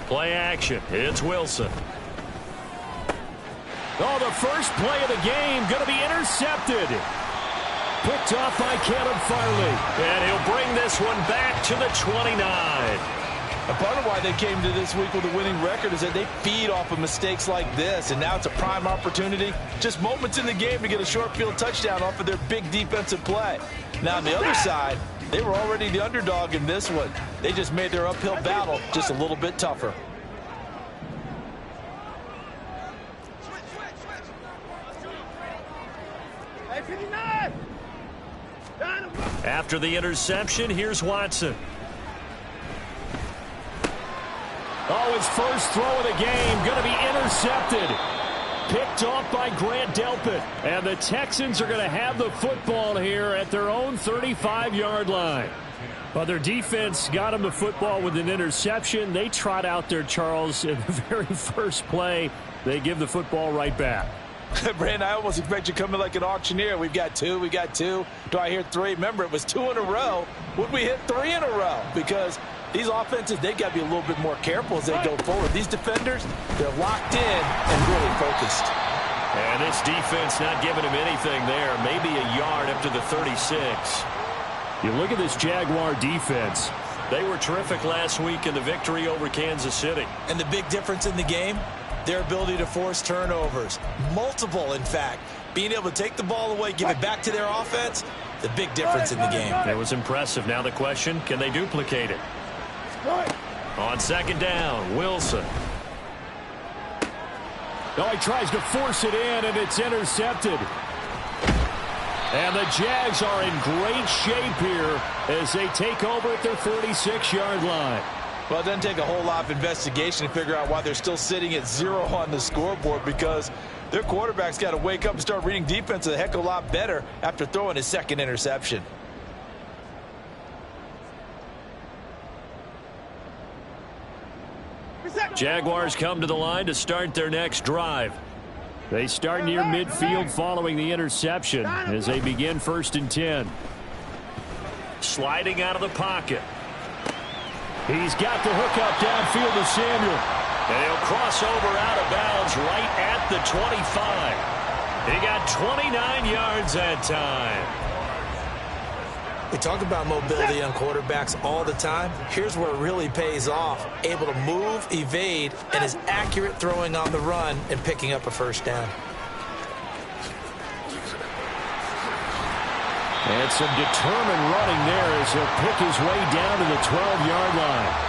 Play action. It's Wilson. Oh, the first play of the game going to be intercepted. Picked off by Caleb Farley. And he'll bring this one back to the 29. A part of why they came to this week with a winning record is that they feed off of mistakes like this, and now it's a prime opportunity. Just moments in the game to get a short field touchdown off of their big defensive play. Now, on the other side, they were already the underdog in this one. They just made their uphill battle just a little bit tougher. After the interception, here's Watson. Oh, his first throw of the game going to be intercepted. Picked off by Grant Delpit. And the Texans are going to have the football here at their own 35-yard line. But their defense got them the football with an interception. They trot out there, Charles, in the very first play. They give the football right back. Brandon, I almost expect you coming like an auctioneer. We've got two. Do I hear three? Remember, it was 2 in a row. Would we hit 3 in a row? Because these offenses, they've got to be a little bit more careful as they go forward. These defenders, they're locked in and really focused. And this defense not giving him anything there. Maybe a yard up to the 36. You look at this Jaguar defense. They were terrific last week in the victory over Kansas City. And the big difference in the game, their ability to force turnovers. Multiple, in fact. Being able to take the ball away, give it back to their offense, the big difference in the game. It was impressive. Now the question, can they duplicate it? On second down, Wilson. Oh, he tries to force it in, and it's intercepted. And the Jags are in great shape here as they take over at their 36-yard line. Well, it doesn't take a whole lot of investigation to figure out why they're still sitting at 0 on the scoreboard, because their quarterback's got to wake up and start reading defense a heck of a lot better after throwing his second interception. Jaguars come to the line to start their next drive. They start near midfield following the interception as they begin 1st and 10. Sliding out of the pocket. He's got the hook up downfield to Samuel. And he'll cross over out of bounds right at the 25. He got 29 yards that time. We talk about mobility on quarterbacks all the time. Here's where it really pays off. Able to move, evade, and is accurate throwing on the run and picking up a first down. And some determined running there as he'll pick his way down to the 12-yard line.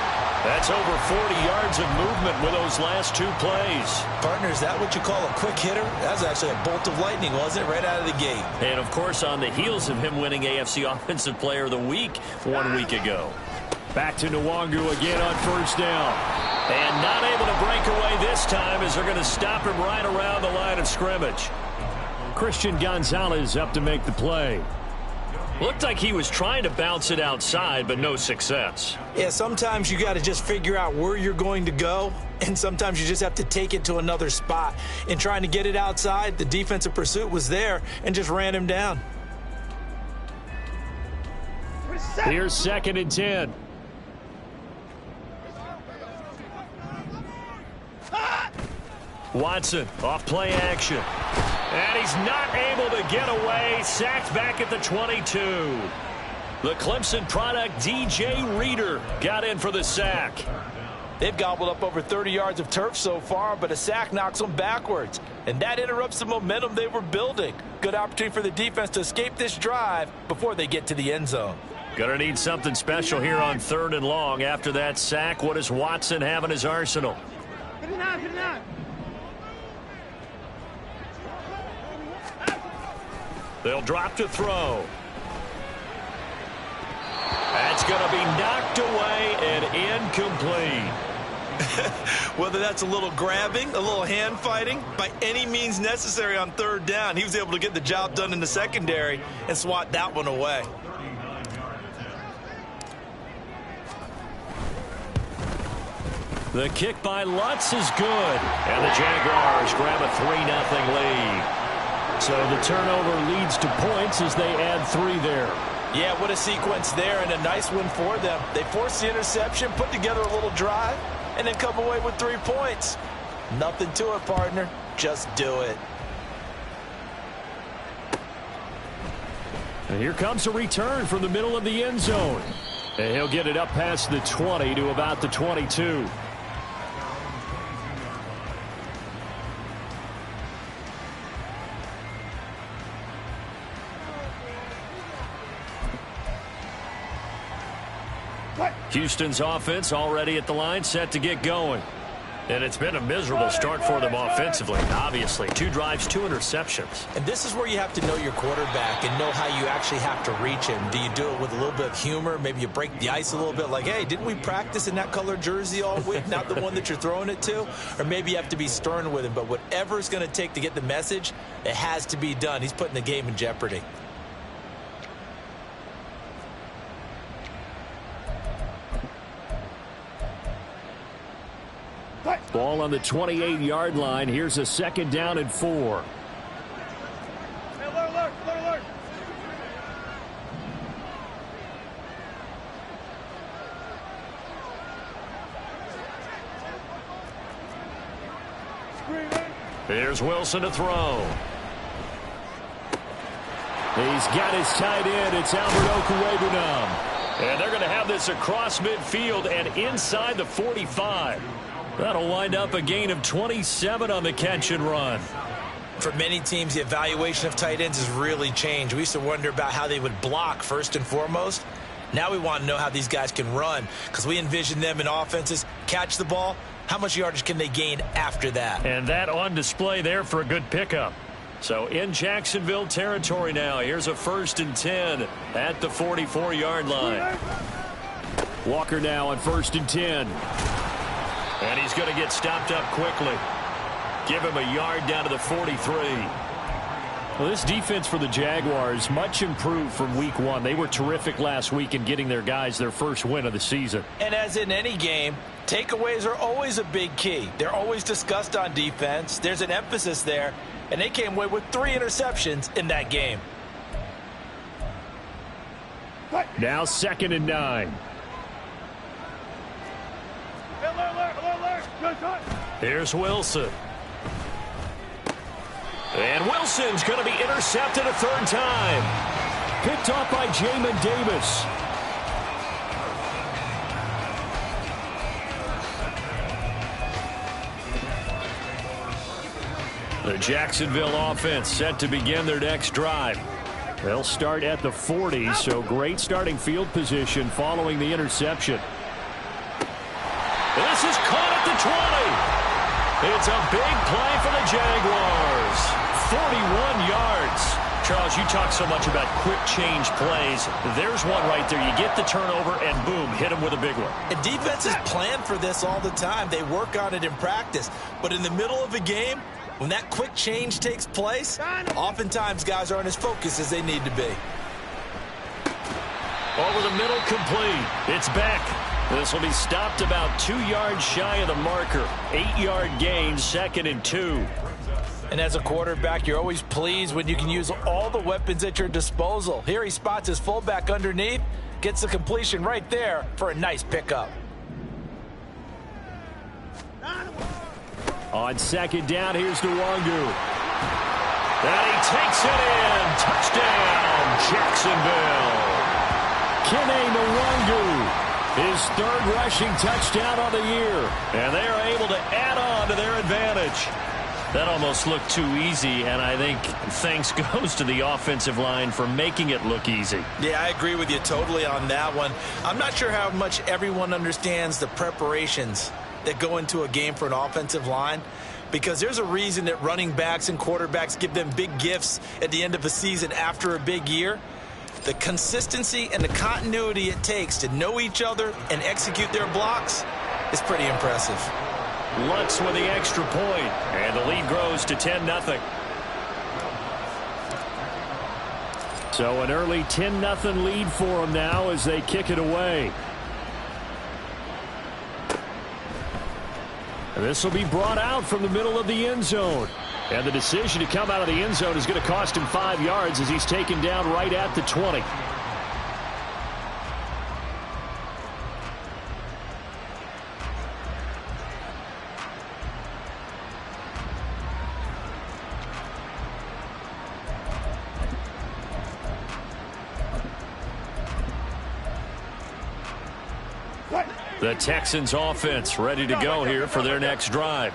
That's over 40 yards of movement with those last 2 plays. Partner, is that what you call a quick hitter? That was actually a bolt of lightning, wasn't it? Right out of the gate. And, of course, on the heels of him winning AFC Offensive Player of the Week 1 week ago. Back to Nwangu again on 1st down. And not able to break away this time as they're going to stop him right around the line of scrimmage. Christian Gonzalez up to make the play. Looked like he was trying to bounce it outside, but no success. Yeah, sometimes you got to just figure out where you're going to go, and sometimes you just have to take it to another spot. In trying to get it outside, the defensive pursuit was there and just ran him down. Here's 2nd and 10. Watson off play action. And he's not able to get away. Sacked back at the 22. The Clemson product, DJ Reader, got in for the sack. They've gobbled up over 30 yards of turf so far, but a sack knocks them backwards. And that interrupts the momentum they were building. Good opportunity for the defense to escape this drive before they get to the end zone. Gonna need something special here on 3rd and long. After that sack, what does Watson have in his arsenal? Hit it out. They'll drop to throw. That's going to be knocked away and incomplete. Whether that's a little grabbing, a little hand fighting, by any means necessary on 3rd down, he was able to get the job done in the secondary and swat that one away. The kick by Lutz is good. And the Jaguars grab a 3-0 lead. So the turnover leads to points as they add 3 there. Yeah, what a sequence there, and a nice win for them. They forced the interception, put together a little drive, and then come away with 3 points. Nothing to it, partner. Just do it. And here comes a return from the middle of the end zone. And he'll get it up past the 20 to about the 22. Houston's offense already at the line, set to get going. And it's been a miserable start for them offensively, obviously. 2 drives, 2 interceptions. And this is where you have to know your quarterback and know how you actually have to reach him. Do you do it with a little bit of humor? Maybe you break the ice a little bit like, hey, didn't we practice in that colored jersey all week? Not the one that you're throwing it to? Or maybe you have to be stern with him. But whatever it's going to take to get the message, it has to be done. He's putting the game in jeopardy. Ball on the 28-yard line. Here's a 2nd down and 4. Alert. Here's Wilson to throw. He's got his tight end. It's Albert Okwuegbunam. And they're going to have this across midfield and inside the 45. That'll wind up a gain of 27 on the catch and run. For many teams, the evaluation of tight ends has really changed. We used to wonder about how they would block first and foremost. Now we want to know how these guys can run, because we envision them in offenses catch the ball. How much yardage can they gain after that? And that on display there for a good pickup. So in Jacksonville territory now. Here's a 1st and 10 at the 44-yard line. Walker now on 1st and 10. And he's going to get stopped up quickly. Give him a yard down to the 43. Well, this defense for the Jaguars much improved from week 1. They were terrific last week in getting their guys their first win of the season. And as in any game, takeaways are always a big key. They're always discussed on defense. There's an emphasis there. And they came away with 3 interceptions in that game. Now 2nd and 9. Here's Wilson. And Wilson's going to be intercepted a 3rd time. Picked off by Jamin Davis. The Jacksonville offense set to begin their next drive. They'll start at the 40, so great starting field position following the interception. This is caught at the 20. It's a big play for the Jaguars. 41 yards. Charles, you talk so much about quick change plays. There's one right there. You get the turnover and boom, hit him with a big one. And defenses plan for this all the time. They work on it in practice. But in the middle of a game, when that quick change takes place, oftentimes guys aren't as focused as they need to be. Over the middle, complete. It's back. This will be stopped about 2 yards shy of the marker. 8-yard gain, 2nd and 2. And as a quarterback, you're always pleased when you can use all the weapons at your disposal. Here he spots his fullback underneath, gets the completion right there for a nice pickup. On 2nd down, here's Nwangu. And he takes it in. Touchdown, Jacksonville. Kene Nwangu. His 3rd rushing touchdown on the year. And they are able to add on to their advantage. That almost looked too easy, and I think thanks goes to the offensive line for making it look easy. Yeah, I agree with you totally on that one. I'm not sure how much everyone understands the preparations that go into a game for an offensive line, because there's a reason that running backs and quarterbacks give them big gifts at the end of a season after a big year. The consistency and the continuity it takes to know each other and execute their blocks is pretty impressive. Lutz with the extra point, and the lead grows to 10-0. So an early 10-0 lead for them now as they kick it away. And this will be brought out from the middle of the end zone. And the decision to come out of the end zone is going to cost him 5 yards as he's taken down right at the 20. The Texans offense ready to go here for their next drive.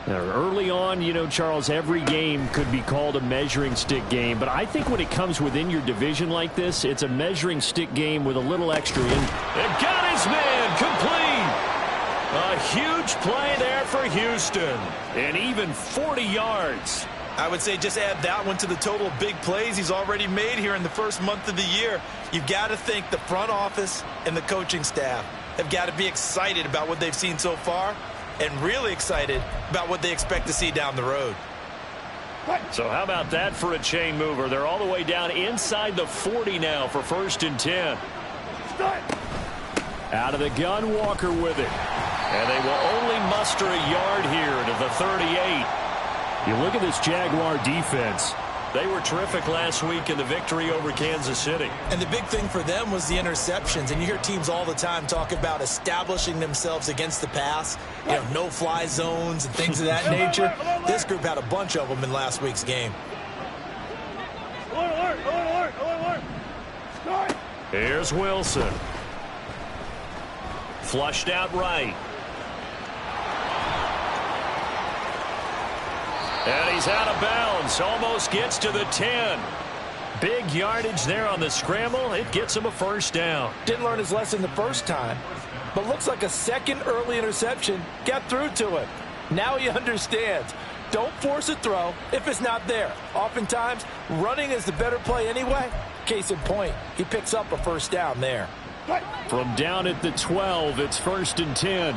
Now, early on, you know, Charles, every game could be called a measuring stick game, but I think when it comes within your division like this, it's a measuring stick game with a little extra in. And got his man complete. A huge play there for Houston. And even 40 yards. I would say just add that one to the total of big plays he's already made here in the first month of the year. You've got to think the front office and the coaching staff have got to be excited about what they've seen so far and really excited about what they expect to see down the road. So how about that for a chain mover? They're all the way down inside the 40 now for 1st and 10. Out of the gun, Walker with it. And they will only muster a yard here to the 38. You look at this Jaguar defense. They were terrific last week in the victory over Kansas City. And the big thing for them was the interceptions. And you hear teams all the time talk about establishing themselves against the pass. You know, no-fly zones and things of that nature. This group had a bunch of them in last week's game. Here's Wilson. Flushed out right. And he's out of bounds. Almost gets to the 10. Big yardage there on the scramble. It gets him a first down. Didn't learn his lesson the first time, but looks like a second early interception got through to him. Now he understands. Don't force a throw if it's not there. Oftentimes, running is the better play anyway. Case in point, he picks up a first down there. From down at the 12, it's 1st and 10.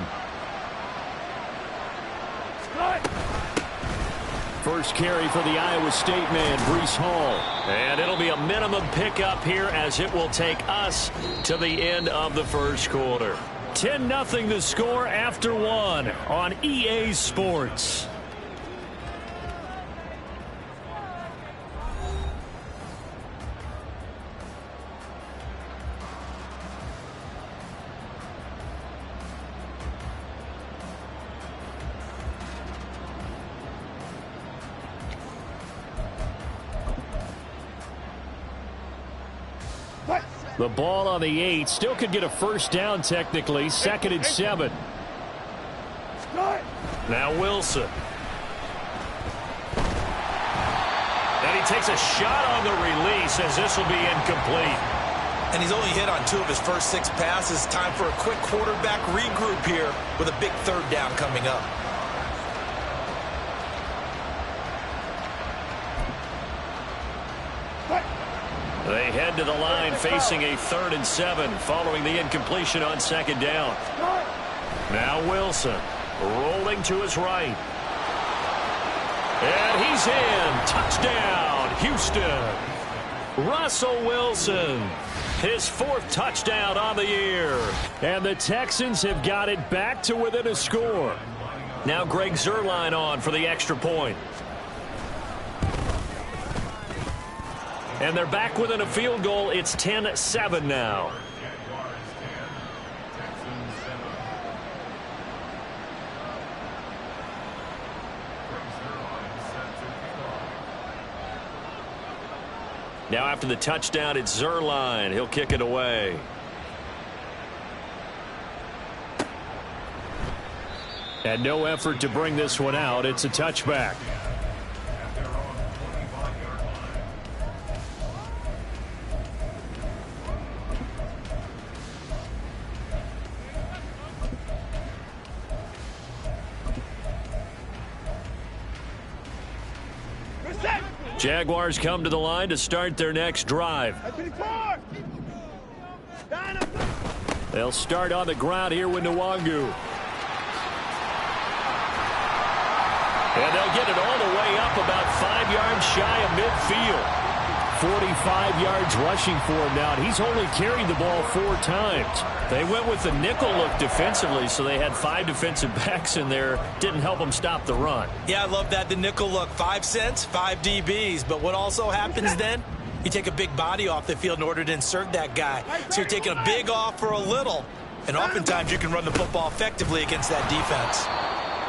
First carry for the Iowa State man, Breece Hall. And it'll be a minimum pickup here as it will take us to the end of the first quarter. 10-0 the score after one on EA Sports. The ball on the 8. Still could get a first down technically. 2nd and 7. Now Wilson. And he takes a shot on the release as this will be incomplete. And he's only hit on 2 of his first 6 passes. Time for a quick quarterback regroup here with a big 3rd down coming up. They head to the line facing a 3rd and 7 following the incompletion on 2nd down. Now Wilson rolling to his right. And he's in. Touchdown, Houston. Russell Wilson, his 4th touchdown on the year. And the Texans have got it back to within a score. Now Greg Zuerlein on for the extra point. And they're back within a field goal. It's 10-7 now. Now after the touchdown, it's Zuerlein. He'll kick it away. And no effort to bring this one out. It's a touchback. Jaguars come to the line to start their next drive. They'll start on the ground here with Nwangu. And they'll get it all the way up about 5 yards shy of midfield. 45 yards rushing for him now, and he's only carried the ball 4 times. They went with the nickel look defensively, so they had 5 defensive backs in there. Didn't help them stop the run. Yeah, I love that, the nickel look. 5 cents, 5 DBs. But what also happens then? You take a big body off the field in order to insert that guy. So you're taking a big off for a little. And oftentimes you can run the football effectively against that defense.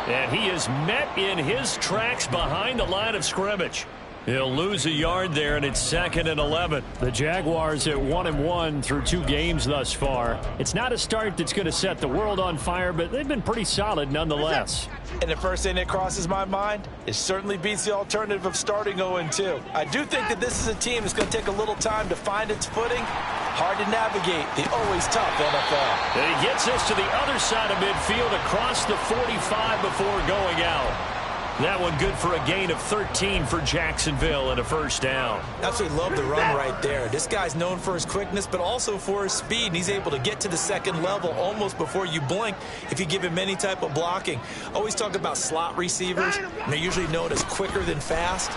And he is met in his tracks behind the line of scrimmage. He'll lose a yard there, and it's 2nd and 11. The Jaguars at 1-1 through 2 games thus far. It's not a start that's going to set the world on fire, but they've been pretty solid nonetheless. And the first thing that crosses my mind, it certainly beats the alternative of starting 0-2. I do think that this is a team that's going to take a little time to find its footing. Hard to navigate the always tough NFL. And he gets us to the other side of midfield across the 45 before going out. That one good for a gain of 13 for Jacksonville and a first down. Absolutely love the run right there. This guy's known for his quickness, but also for his speed. And he's able to get to the second level almost before you blink if you give him any type of blocking. Always talk about slot receivers, and they're usually known as quicker than fast.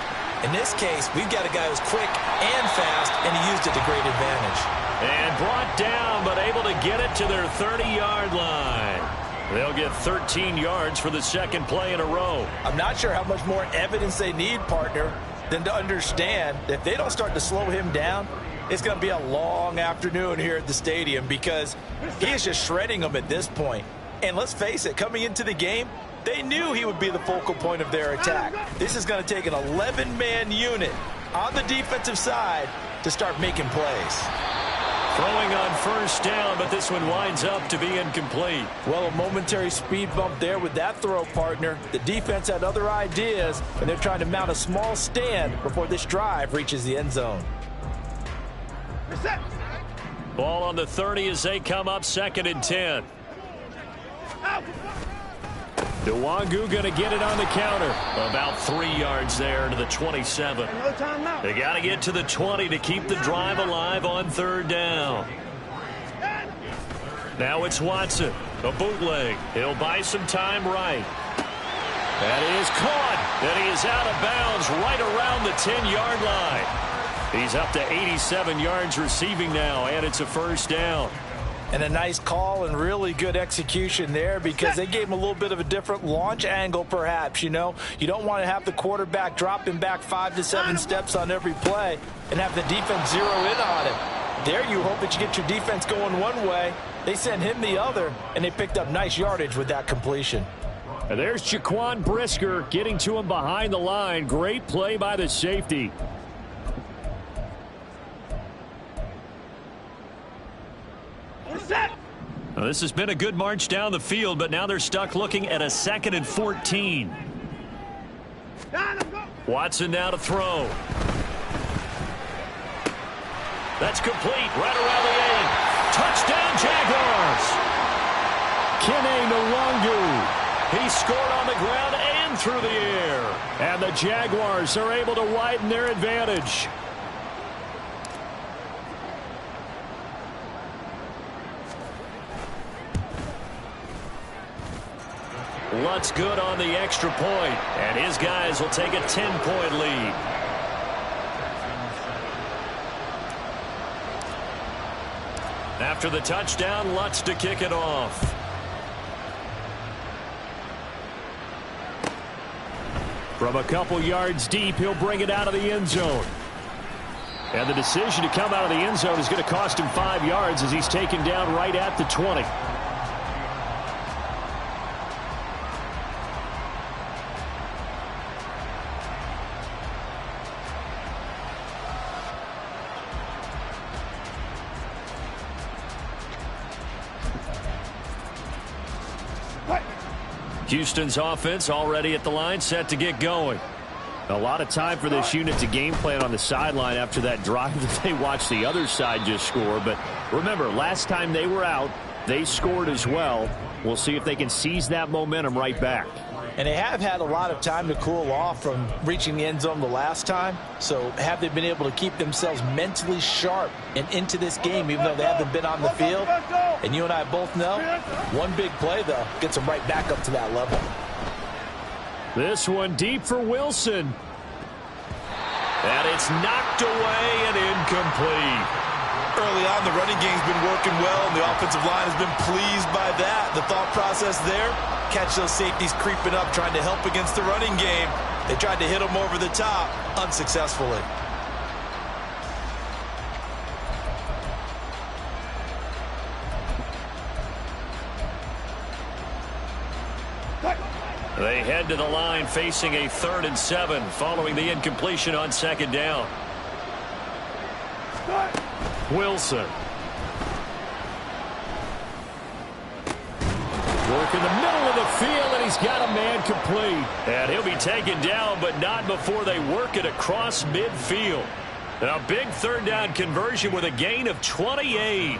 In this case, we've got a guy who's quick and fast, and he used it to great advantage. And brought down, but able to get it to their 30-yard line. They'll get 13 yards for the second play in a row. I'm not sure how much more evidence they need, partner, than to understand that if they don't start to slow him down, it's going to be a long afternoon here at the stadium because he is just shredding them at this point. And let's face it, coming into the game, they knew he would be the focal point of their attack. This is going to take an 11-man unit on the defensive side to start making plays. Throwing on first down, but this one winds up to be incomplete. Well, a momentary speed bump there with that throw, partner. The defense had other ideas, and they're trying to mount a small stand before this drive reaches the end zone. Ball on the 30 as they come up 2nd and 10. Nwangu going to get it on the counter. About 3 yards there to the 27. They got to get to the 20 to keep the drive alive on 3rd down. Now it's Watson. A bootleg. He'll buy some time right. That is caught. And he is out of bounds right around the 10-yard line. He's up to 87 yards receiving now, and it's a first down. And a nice call and really good execution there because they gave him a little bit of a different launch angle perhaps, you know. You don't want to have the quarterback dropping back 5 to 7 steps on every play and have the defense zero in on him. There you hope that you get your defense going one way. They sent him the other, and they picked up nice yardage with that completion. And there's Jaquan Brisker getting to him behind the line. Great play by the safety. Now, this has been a good march down the field, but now they're stuck looking at a 2nd and 14. Watson now to throw. That's complete right around the 8. Touchdown Jaguars. Kene Nwangu. He scored on the ground and through the air. And the Jaguars are able to widen their advantage. Lutz good on the extra point, and his guys will take a 10-point lead. After the touchdown, Lutz to kick it off. From a couple yards deep, he'll bring it out of the end zone. And the decision to come out of the end zone is going to cost him 5 yards as he's taken down right at the 20. Houston's offense already at the line, set to get going. A lot of time for this unit to game plan on the sideline after that drive that they watched the other side just score. But remember, last time they were out, they scored as well. We'll see if they can seize that momentum right back. And they have had a lot of time to cool off from reaching the end zone the last time. So have they been able to keep themselves mentally sharp and into this game, even though they haven't been on the field? And you and I both know, one big play, though, gets them right back up to that level. This one deep for Wilson. And it's knocked away and incomplete. Early on, the running game's been working well, and the offensive line has been pleased by that. The thought process there, catch those safeties creeping up, trying to help against the running game. They tried to hit them over the top, unsuccessfully. They head to the line facing a 3rd and 7 following the incompletion on 2nd down. Wilson. Work in the middle of the field, and he's got a man complete. And he'll be taken down, but not before they work it across midfield. A big 3rd down conversion with a gain of 28.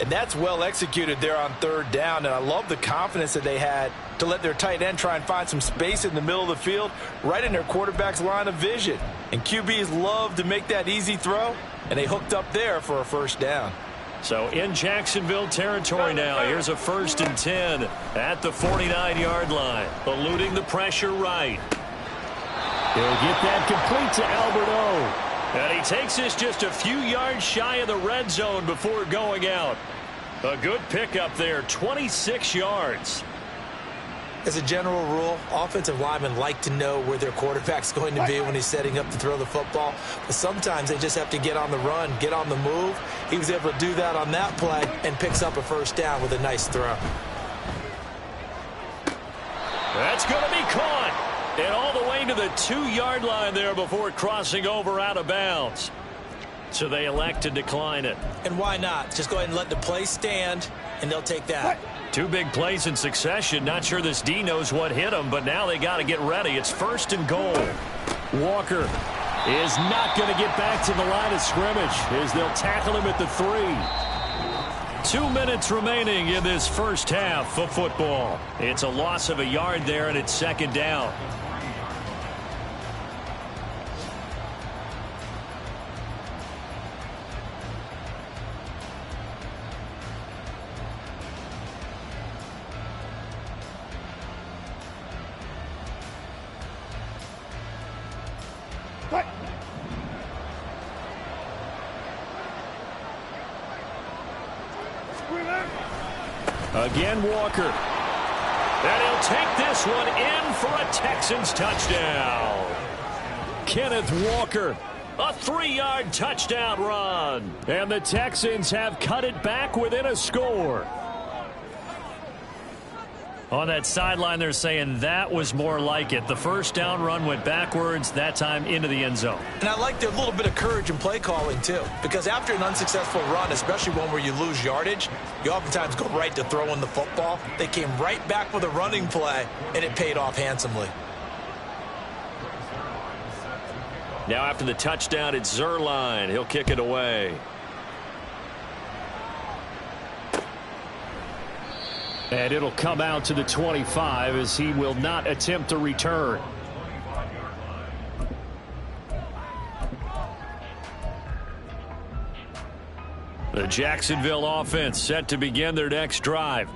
And that's well executed there on 3rd down, and I love the confidence that they had to let their tight end try and find some space in the middle of the field, right in their quarterback's line of vision. And QBs love to make that easy throw, and they hooked up there for a 1st down. So in Jacksonville territory now, here's a 1st and 10 at the 49-yard line. Eluding the pressure right. He'll get that complete to Albert O. And he takes this just a few yards shy of the red zone before going out. A good pickup there, 26 yards. As a general rule, offensive linemen like to know where their quarterback's going to be when he's setting up to throw the football. But sometimes they just have to get on the run, get on the move. He was able to do that on that play and picks up a 1st down with a nice throw. That's going to be caught. And all the way to the 2-yard line there before crossing over out of bounds. So they elect to decline it. And why not? Just go ahead and let the play stand, and they'll take that. 2 big plays in succession. Not sure this D knows what hit him, but now they got to get ready. It's 1st and goal. Walker is not going to get back to the line of scrimmage as they'll tackle him at the 3. 2 minutes remaining in this 1st half of football. It's a loss of a yard there, and it's 2nd down. Again, Walker. And he'll take this one in for a Texans touchdown. Kenneth Walker, a 3-yard touchdown run. And the Texans have cut it back within a score. On that sideline, they're saying that was more like it. The 1st down run went backwards, that time into the end zone. And I like their little bit of courage in play calling, too. Because after an unsuccessful run, especially one where you lose yardage, you oftentimes go right to throwing the football. They came right back with a running play, and it paid off handsomely. Now after the touchdown, it's Zuerlein. He'll kick it away. And it'll come out to the 25 as he will not attempt to return. The Jacksonville offense set to begin their next drive.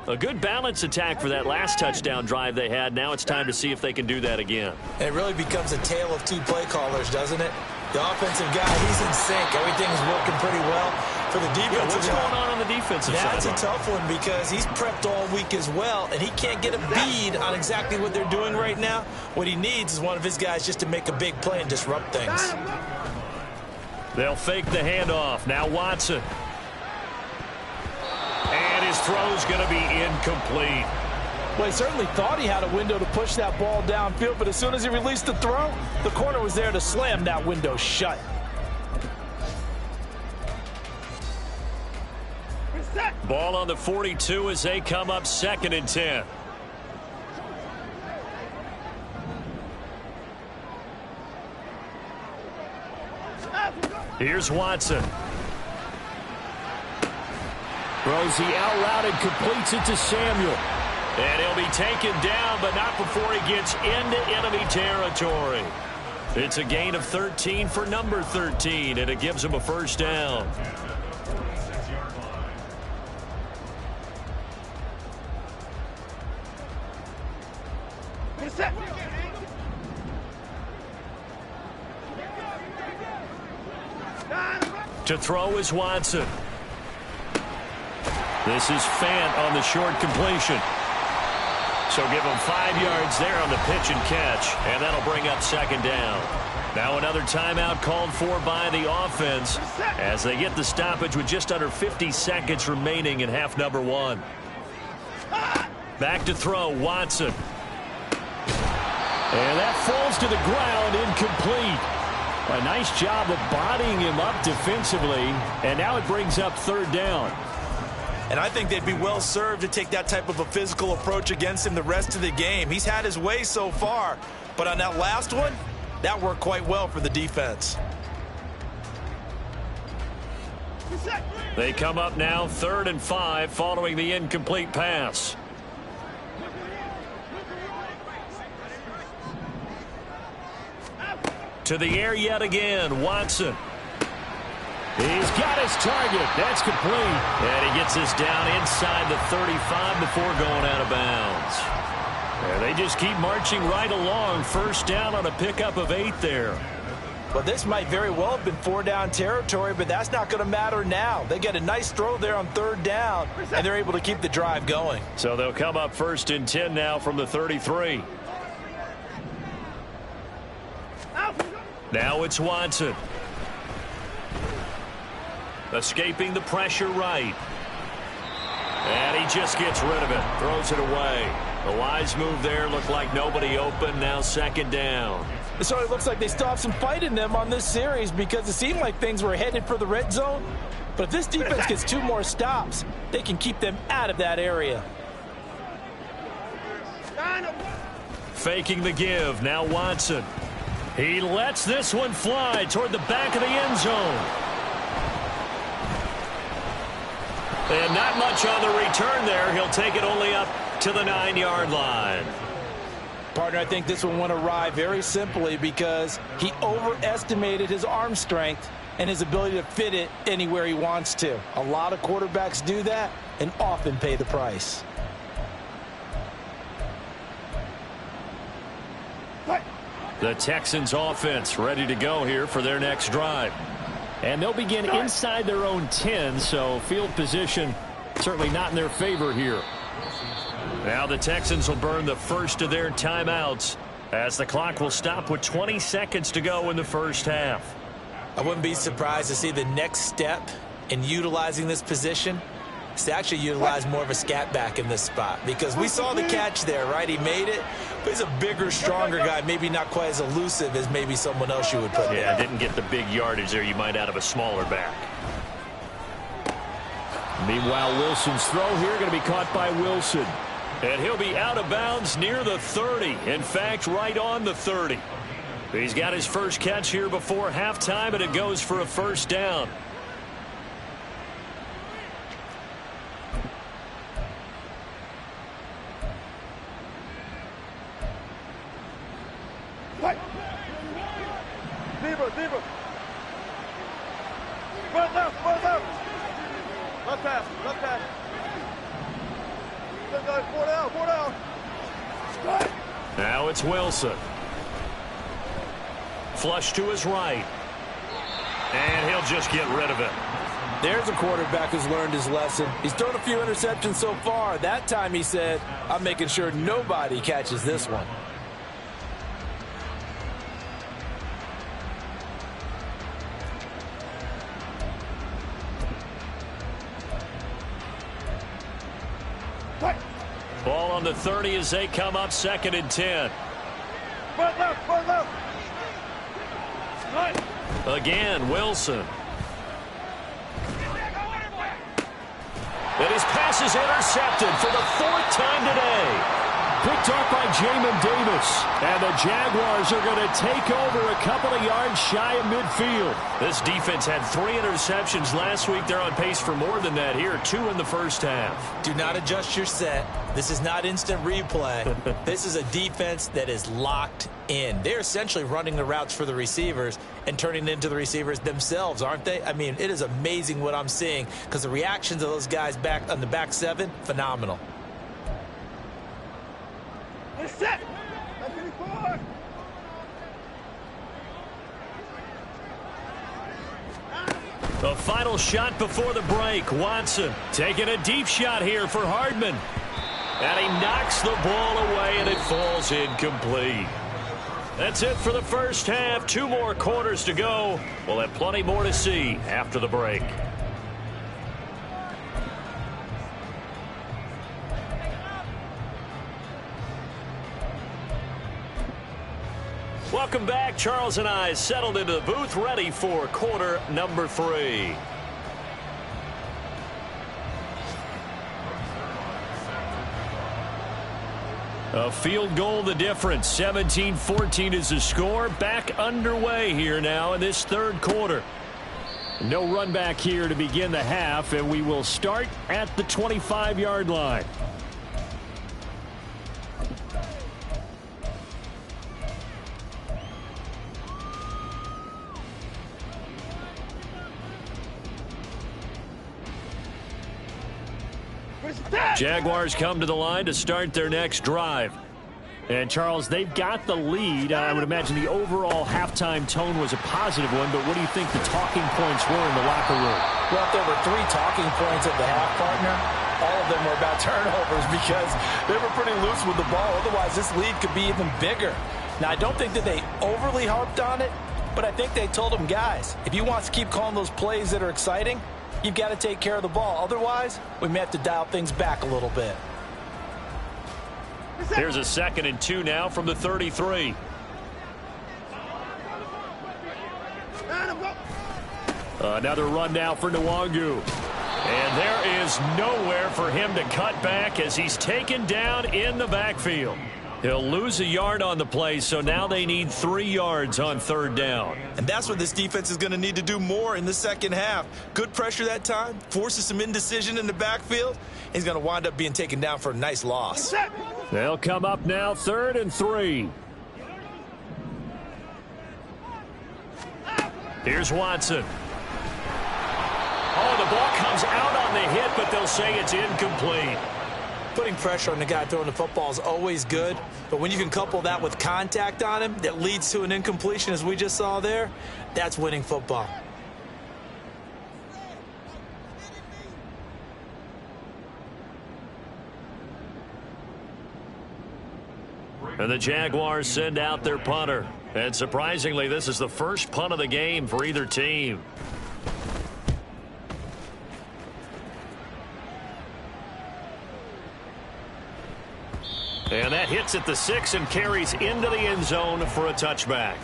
A good balance attack for that last touchdown drive they had. Now it's time to see if they can do that again. And it really becomes a tale of 2 play callers, doesn't it? The offensive guy, he's in sync. Everything's working pretty well. For the defensive what's going on the defensive side? That's a tough one because he's prepped all week as well, and he can't get a bead on exactly what they're doing right now. What he needs is one of his guys just to make a big play and disrupt things. They'll fake the handoff. Now Watson. And his throw's going to be incomplete. Well, he certainly thought he had a window to push that ball downfield, but as soon as he released the throw, the corner was there to slam that window shut. Ball on the 42 as they come up 2nd and 10. Here's Watson. Throws the out route and completes it to Samuel. And he'll be taken down, but not before he gets into enemy territory. It's a gain of 13 for number 13, and it gives him a 1st down. To throw is Watson. This is Fant on the short completion. So give him 5 yards there on the pitch and catch, and that'll bring up 2nd down. Now another timeout called for by the offense as they get the stoppage with just under 50 seconds remaining in half number 1. Back to throw, Watson. And that falls to the ground, incomplete. A nice job of bodying him up defensively, and now it brings up third down. And I think they'd be well served to take that type of a physical approach against him the rest of the game. He's had his way so far, but on that last one, that worked quite well for the defense. They come up now 3rd and 5 following the incomplete pass. To the air yet again, Watson. He's got his target. That's complete. And he gets this down inside the 35 before going out of bounds. And they just keep marching right along. First down on a pickup of 8 there. Well, this might very well have been 4-down territory, but that's not going to matter now. They get a nice throw there on 3rd down, and they're able to keep the drive going. So they'll come up 1st and 10 now from the 33. Now it's Watson. Escaping the pressure right. And he just gets rid of it. Throws it away. The wise move there. Looked like nobody open. Now 2nd down. So it looks like they stopped some fight in them on this series because it seemed like things were headed for the red zone. But if this defense gets 2 more stops, they can keep them out of that area. Faking the give. Now Watson. He lets this one fly toward the back of the end zone. And not much on the return there. He'll take it only up to the 9-yard line. Partner, I think this one went awry very simply because he overestimated his arm strength and his ability to fit it anywhere he wants to. A lot of quarterbacks do that and often pay the price. The Texans offense ready to go here for their next drive. And they'll begin inside their own 10, so field position certainly not in their favor here. Now the Texans will burn the first of their timeouts as the clock will stop with 20 seconds to go in the first half. I wouldn't be surprised to see the next step in utilizing this position is to actually utilize more of a scat back in this spot, because we saw the catch there, right? He made it, but he's a bigger, stronger guy, maybe not quite as elusive as maybe someone else you would put there. Yeah, didn't get the big yardage there you might out of a smaller back. Meanwhile, Wilson's throw here going to be caught by Wilson. And he'll be out of bounds near the 30. In fact, right on the 30. He's got his first catch here before halftime, and it goes for a first down. Deeper. Run left. Left pass. Four down. Now it's Wilson. Flush to his right. And he'll just get rid of it. There's a quarterback who's learned his lesson. He's thrown a few interceptions so far. That time he said, I'm making sure nobody catches this one. Ball on the 30 as they come up 2nd and 10. Run left. Again, Wilson. And his pass is intercepted for the 4th time today. Picked off by Jamin Davis. And the Jaguars are going to take over a couple of yards shy of midfield. This defense had 3 interceptions last week. They're on pace for more than that here. 2 in the first half. Do not adjust your set. This is not instant replay. This is a defense that is locked in. They're essentially running the routes for the receivers and turning it into the receivers themselves, aren't they? I mean, it is amazing what I'm seeing because the reactions of those guys back on the back 7, phenomenal. Set. The final shot before the break. Watson taking a deep shot here for Hardman. And he knocks the ball away, and it falls incomplete. That's it for the first half. 2 more quarters to go. We'll have plenty more to see after the break. Welcome back. Charles and I settled into the booth, ready for quarter number 3. A field goal the difference. 17-14 is the score. Back underway here now in this third quarter. No run back here to begin the half, and we will start at the 25-yard line. Jaguars come to the line to start their next drive. And, Charles, they've got the lead. I would imagine the overall halftime tone was a positive one, but what do you think the talking points were in the locker room? Well, if there were 3 talking points at the half, partner, all of them were about turnovers because they were pretty loose with the ball. Otherwise, this lead could be even bigger. Now, I don't think that they overly harped on it, but I think they told them, guys, if you want to keep calling those plays that are exciting, you've got to take care of the ball. Otherwise, we may have to dial things back a little bit. Here's a 2nd and 2 now from the 33. Another run now for Nwangu. And there is nowhere for him to cut back as he's taken down in the backfield. He'll lose a yard on the play, so now they need 3 yards on 3rd down. And that's what this defense is going to need to do more in the second half. Good pressure that time, forces some indecision in the backfield. He's going to wind up being taken down for a nice loss. They'll come up now 3rd and 3. Here's Watson. Oh, the ball comes out on the hit, but they'll say it's incomplete. Putting pressure on the guy throwing the football is always good, but when you can couple that with contact on him that leads to an incompletion, as we just saw there, that's winning football. And the Jaguars send out their punter. And surprisingly, this is the first punt of the game for either team. And that hits at the 6 and carries into the end zone for a touchback.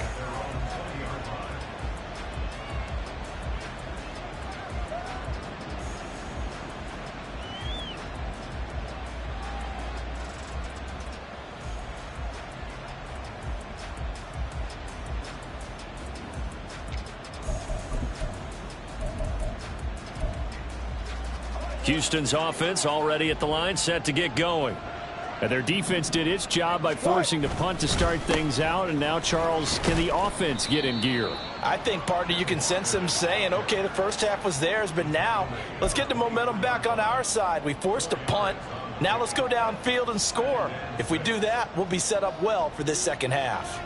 Houston's offense already at the line, set to get going. And their defense did its job by forcing the punt to start things out. And now, Charles, can the offense get in gear? I think, partner, you can sense them saying, okay, the first half was theirs, but now let's get the momentum back on our side. We forced a punt. Now let's go downfield and score. If we do that, we'll be set up well for this second half.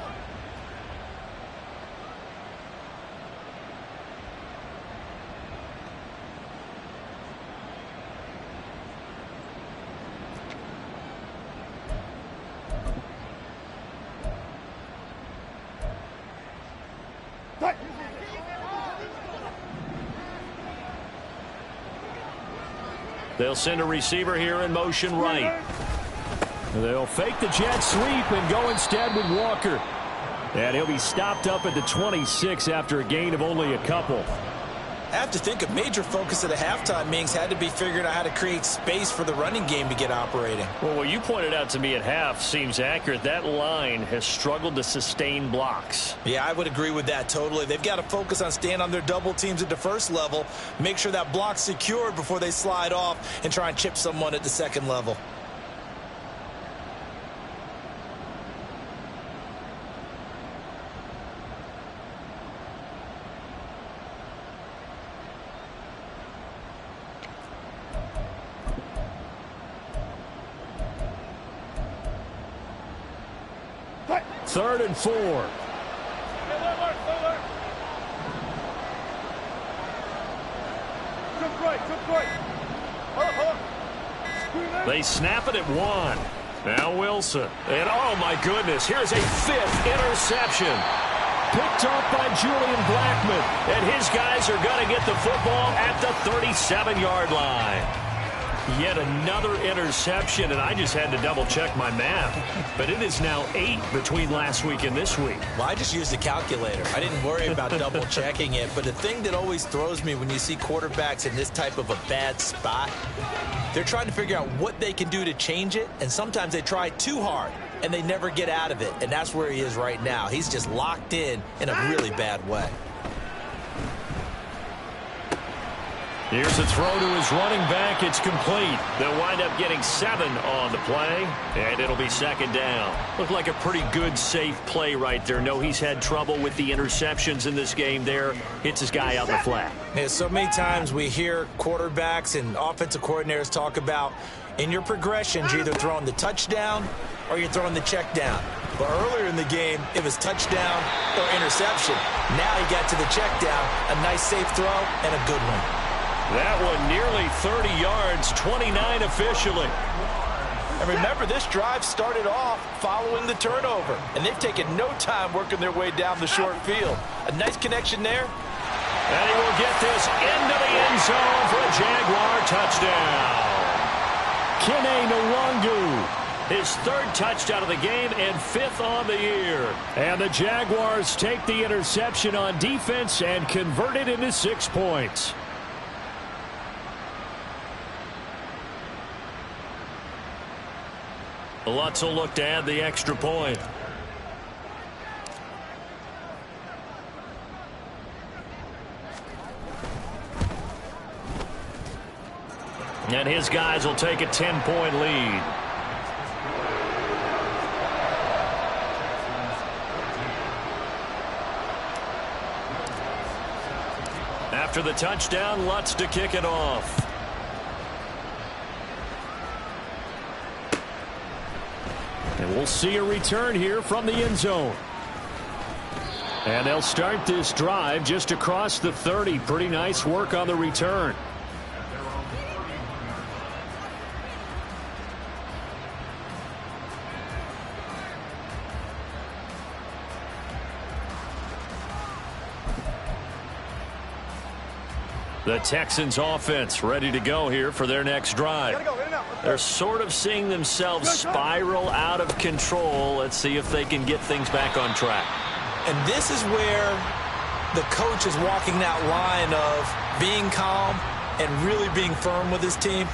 They'll send a receiver here in motion right. They'll fake the jet sweep and go instead with Walker. And he'll be stopped up at the 26 after a gain of only a couple. I have to think a major focus of the halftime meetings had to be figuring out how to create space for the running game to get operating. Well, what you pointed out to me at half seems accurate. That line has struggled to sustain blocks. Yeah, I would agree with that totally. They've got to focus on staying on their double teams at the first level, make sure that block's secured before they slide off and try and chip someone at the second level. Third and 4. They snap it at 1. Now Wilson. And oh my goodness, here's a 5th interception. Picked off by Julian Blackmon. And his guys are going to get the football at the 37-yard line. Yet another interception, and I just had to double-check my math. But it is now 8 between last week and this week. Well, I just used a calculator. I didn't worry about double-checking it. But the thing that always throws me when you see quarterbacks in this type of a bad spot, they're trying to figure out what they can do to change it, and sometimes they try too hard, and they never get out of it. And that's where he is right now. He's just locked in a really bad way. Here's a throw to his running back. It's complete. They'll wind up getting 7 on the play, and it'll be second down. Looked like a pretty good, safe play right there. No, he's had trouble with the interceptions in this game there. Hits his guy out in the flat. Yeah, so many times we hear quarterbacks and offensive coordinators talk about in your progressions, you're either throwing the touchdown or you're throwing the check down. But earlier in the game, it was touchdown or interception. Now he got to the check down, a nice safe throw, and a good one. That one nearly 30 yards, 29 officially. And remember, this drive started off following the turnover, and they've taken no time working their way down the short field. A nice connection there. And he will get this into the end zone for a Jaguar touchdown. Nando101, his 3rd touchdown of the game and 5th on the year. And the Jaguars take the interception on defense and convert it into 6 points. Lutz will look to add the extra point. And his guys will take a 10-point lead. After the touchdown, Lutz to kick it off. And we'll see a return here from the end zone. And they'll start this drive just across the 30. Pretty nice work on the return. The Texans offense ready to go here for their next drive. They're sort of seeing themselves spiral out of control. Let's see if they can get things back on track. And this is where the coach is walking that line of being calm and really being firm with his team.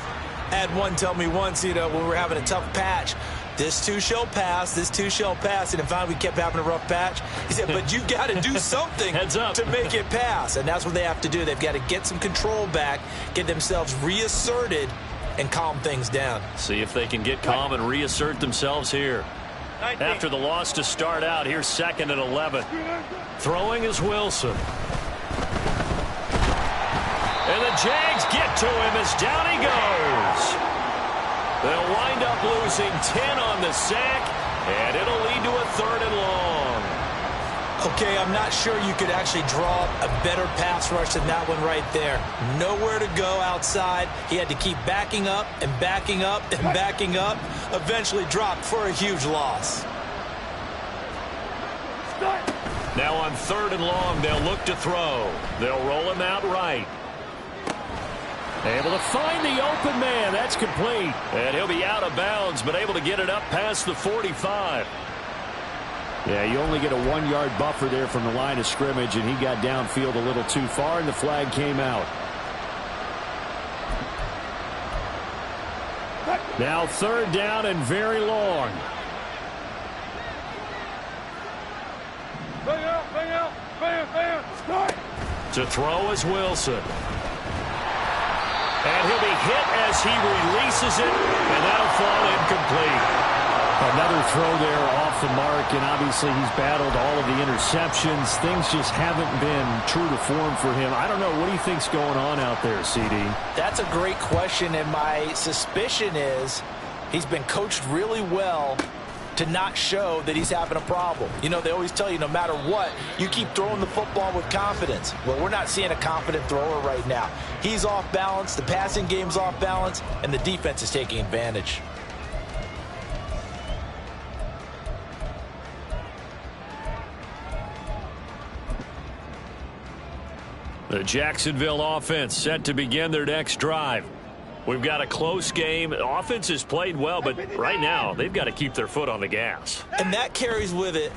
I had one tell me once, when we were having a tough patch, this too shall pass, this too shall pass. And finally we kept having a rough patch. He said, but you got to do something to make it pass. And that's what they have to do. They've got to get some control back, get themselves reasserted, and calm things down. See if they can get calm and reassert themselves here. 19. After the loss to start out, here's 2nd and 11. Throwing is Wilson. And the Jags get to him as down he goes. They'll wind up losing 10 on the sack, and it'll lead to a 3rd and long. Okay, I'm not sure you could actually draw a better pass rush than that one right there. Nowhere to go outside. He had to keep backing up and backing up and backing up. Eventually dropped for a huge loss. Now on 3rd and long, they'll look to throw. They'll roll him out right. Able to find the open man. That's complete. And he'll be out of bounds, but able to get it up past the 45. Yeah, you only get a 1-yard buffer there from the line of scrimmage, and he got downfield a little too far, and the flag came out. Now 3rd down and very long. To throw is Wilson. And he'll be hit as he releases it, and that'll fall incomplete. Another throw there off the mark, and obviously he's battled all of the interceptions. Things just haven't been true to form for him. I don't know. What do you think's going on out there, CD? That's a great question, and my suspicion is he's been coached really well to not show that he's having a problem. You know, they always tell you no matter what, you keep throwing the football with confidence. Well, we're not seeing a confident thrower right now. He's off balance, the passing game's off balance, and the defense is taking advantage. The Jacksonville offense set to begin their next drive. We've got a close game. Offense has played well, but right now they've got to keep their foot on the gas. And that carries with it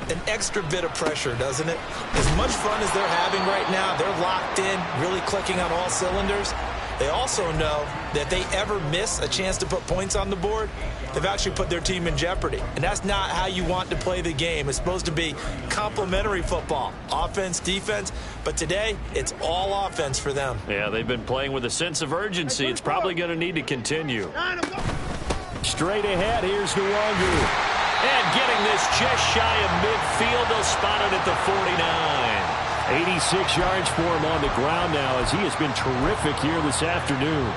an extra bit of pressure, doesn't it? As much fun as they're having right now, they're locked in, really clicking on all cylinders. They also know that they ever miss a chance to put points on the board, they've actually put their team in jeopardy. And that's not how you want to play the game. It's supposed to be complementary football, offense, defense. But today, it's all offense for them. Yeah, they've been playing with a sense of urgency. It's probably going to need to continue. Straight ahead, here's Nwangu. And getting this just shy of midfield, they'll spot it at the 49. 86 yards for him on the ground now as he has been terrific here this afternoon.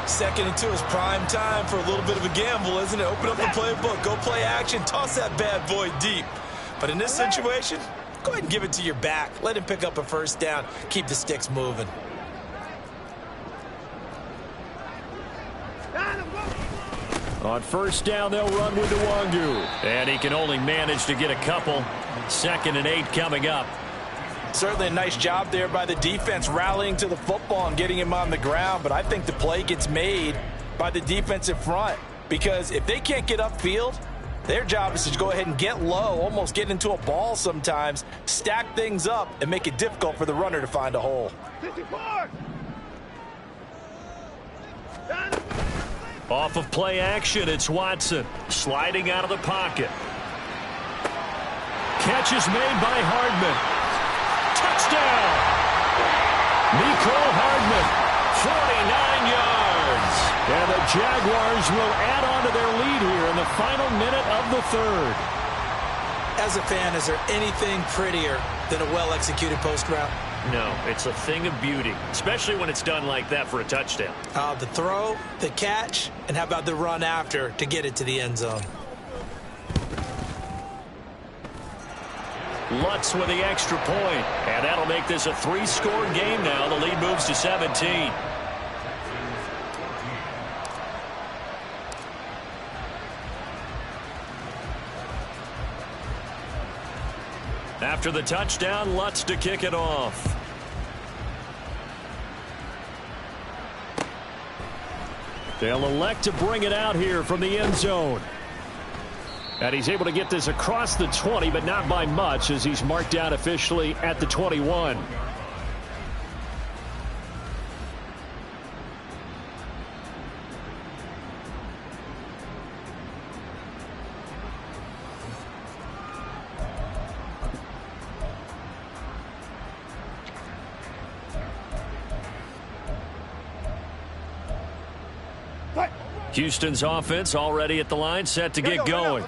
2nd and 2 is prime time for a little bit of a gamble, isn't it? Open up the playbook, go play action, toss that bad boy deep. But in this situation, go ahead and give it to your back. Let him pick up a first down. Keep the sticks moving. On first down, they'll run with Nwangu. And he can only manage to get a couple. 2nd and 8 coming up. Certainly a nice job there by the defense rallying to the football and getting him on the ground. But I think the play gets made by the defensive front. Because if they can't get upfield, their job is to go ahead and get low, almost get into a ball sometimes, stack things up, and make it difficult for the runner to find a hole. 54. Off of play action, it's Watson sliding out of the pocket. Catch is made by Hardman. Touchdown! Mecole Hardman, 49 yards. And the Jaguars will add on to their lead here in the final minute of the 3rd. As a fan, is there anything prettier than a well-executed post route? No, it's a thing of beauty, especially when it's done like that for a touchdown. The throw, the catch, and how about the run after to get it to the end zone? Lutz with the extra point, and that'll make this a 3-score game now. The lead moves to 17. After the touchdown, Lutz to kick it off. They'll elect to bring it out here from the end zone. And he's able to get this across the 20, but not by much as he's marked out officially at the 21. Houston's offense already at the line, set to get going.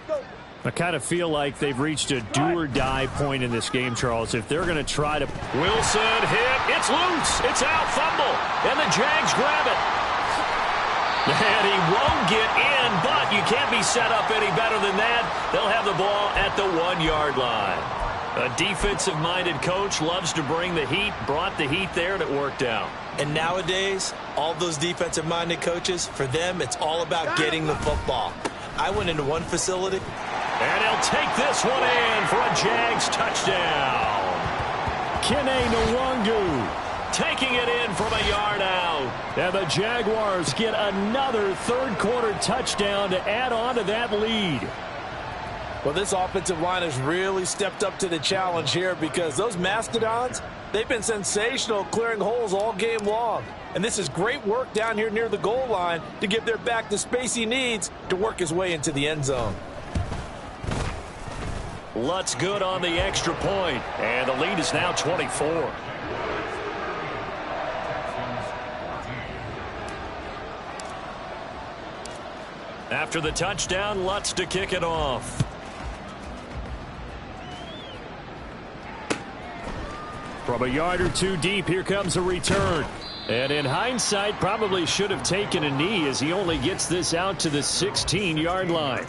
I kind of feel like they've reached a do-or-die point in this game, Charles. If they're going to try to... Wilson hit. It's loose. It's out. Fumble. And the Jags grab it. And he won't get in, but you can't be set up any better than that. They'll have the ball at the 1-yard line. A defensive-minded coach loves to bring the heat, brought the heat there, and it worked out. And nowadays, all those defensive-minded coaches, for them, it's all about getting the football. I went into one facility. And he'll take this one in for a Jags touchdown. Kene Nwangu taking it in from a yard out. And the Jaguars get another third-quarter touchdown to add on to that lead. Well, this offensive line has really stepped up to the challenge here because those Mastodons, they've been sensational clearing holes all game long. And this is great work down here near the goal line to give their back the space he needs to work his way into the end zone. Lutz good on the extra point, and the lead is now 24. After the touchdown, Lutz to kick it off. From a yard or two deep, here comes a return. And in hindsight, probably should have taken a knee as he only gets this out to the 16-yard line.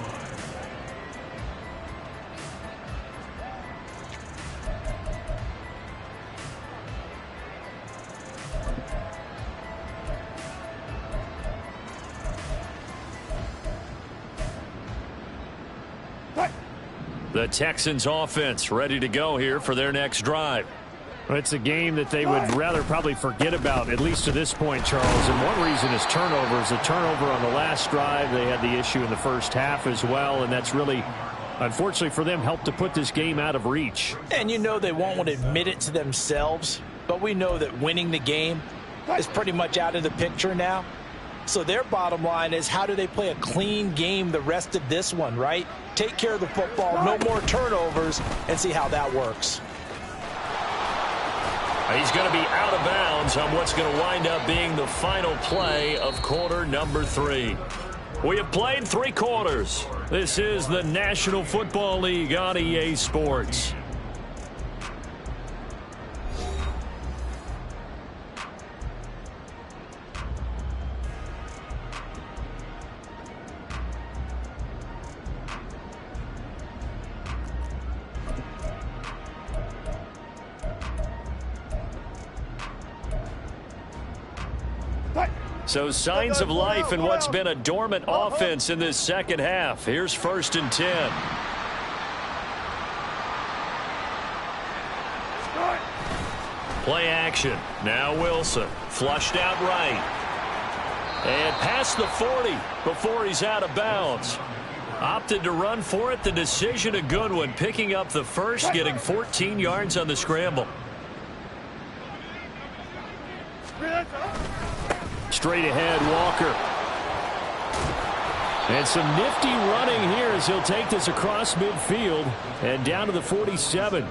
The Texans offense ready to go here for their next drive. It's a game that they would rather probably forget about, at least to this point, Charles. And one reason is turnovers. A turnover on the last drive. They had the issue in the first half as well, and that's really, unfortunately for them, helped to put this game out of reach. And you know they won't want to admit it to themselves, but we know that winning the game is pretty much out of the picture now. So their bottom line is, how do they play a clean game the rest of this one, right? Take care of the football, no more turnovers, and see how that works. He's going to be out of bounds on what's going to wind up being the final play of quarter number 3. We have played 3 quarters. This is the National Football League on EA Sports. So signs of life in what's been a dormant offense in this second half. Here's 1st and 10. Play action. Now Wilson. Flushed out right. And past the 40 before he's out of bounds. Opted to run for it. The decision a good one. Picking up the first, getting 14 yards on the scramble. Straight ahead, Walker. And some nifty running here as he'll take this across midfield and down to the 47.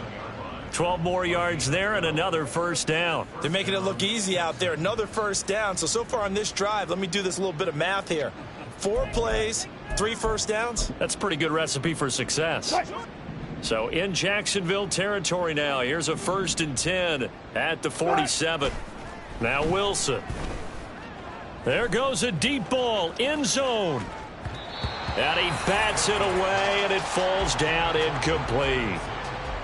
12 more yards there and another first down. They're making it look easy out there. Another first down. So far on this drive, let me do this little bit of math here. 4 plays, 3 first downs. That's a pretty good recipe for success. So in Jacksonville territory now. Here's a 1st and 10 at the 47. Now Wilson. There goes a deep ball, end zone. And he bats it away, and it falls down incomplete.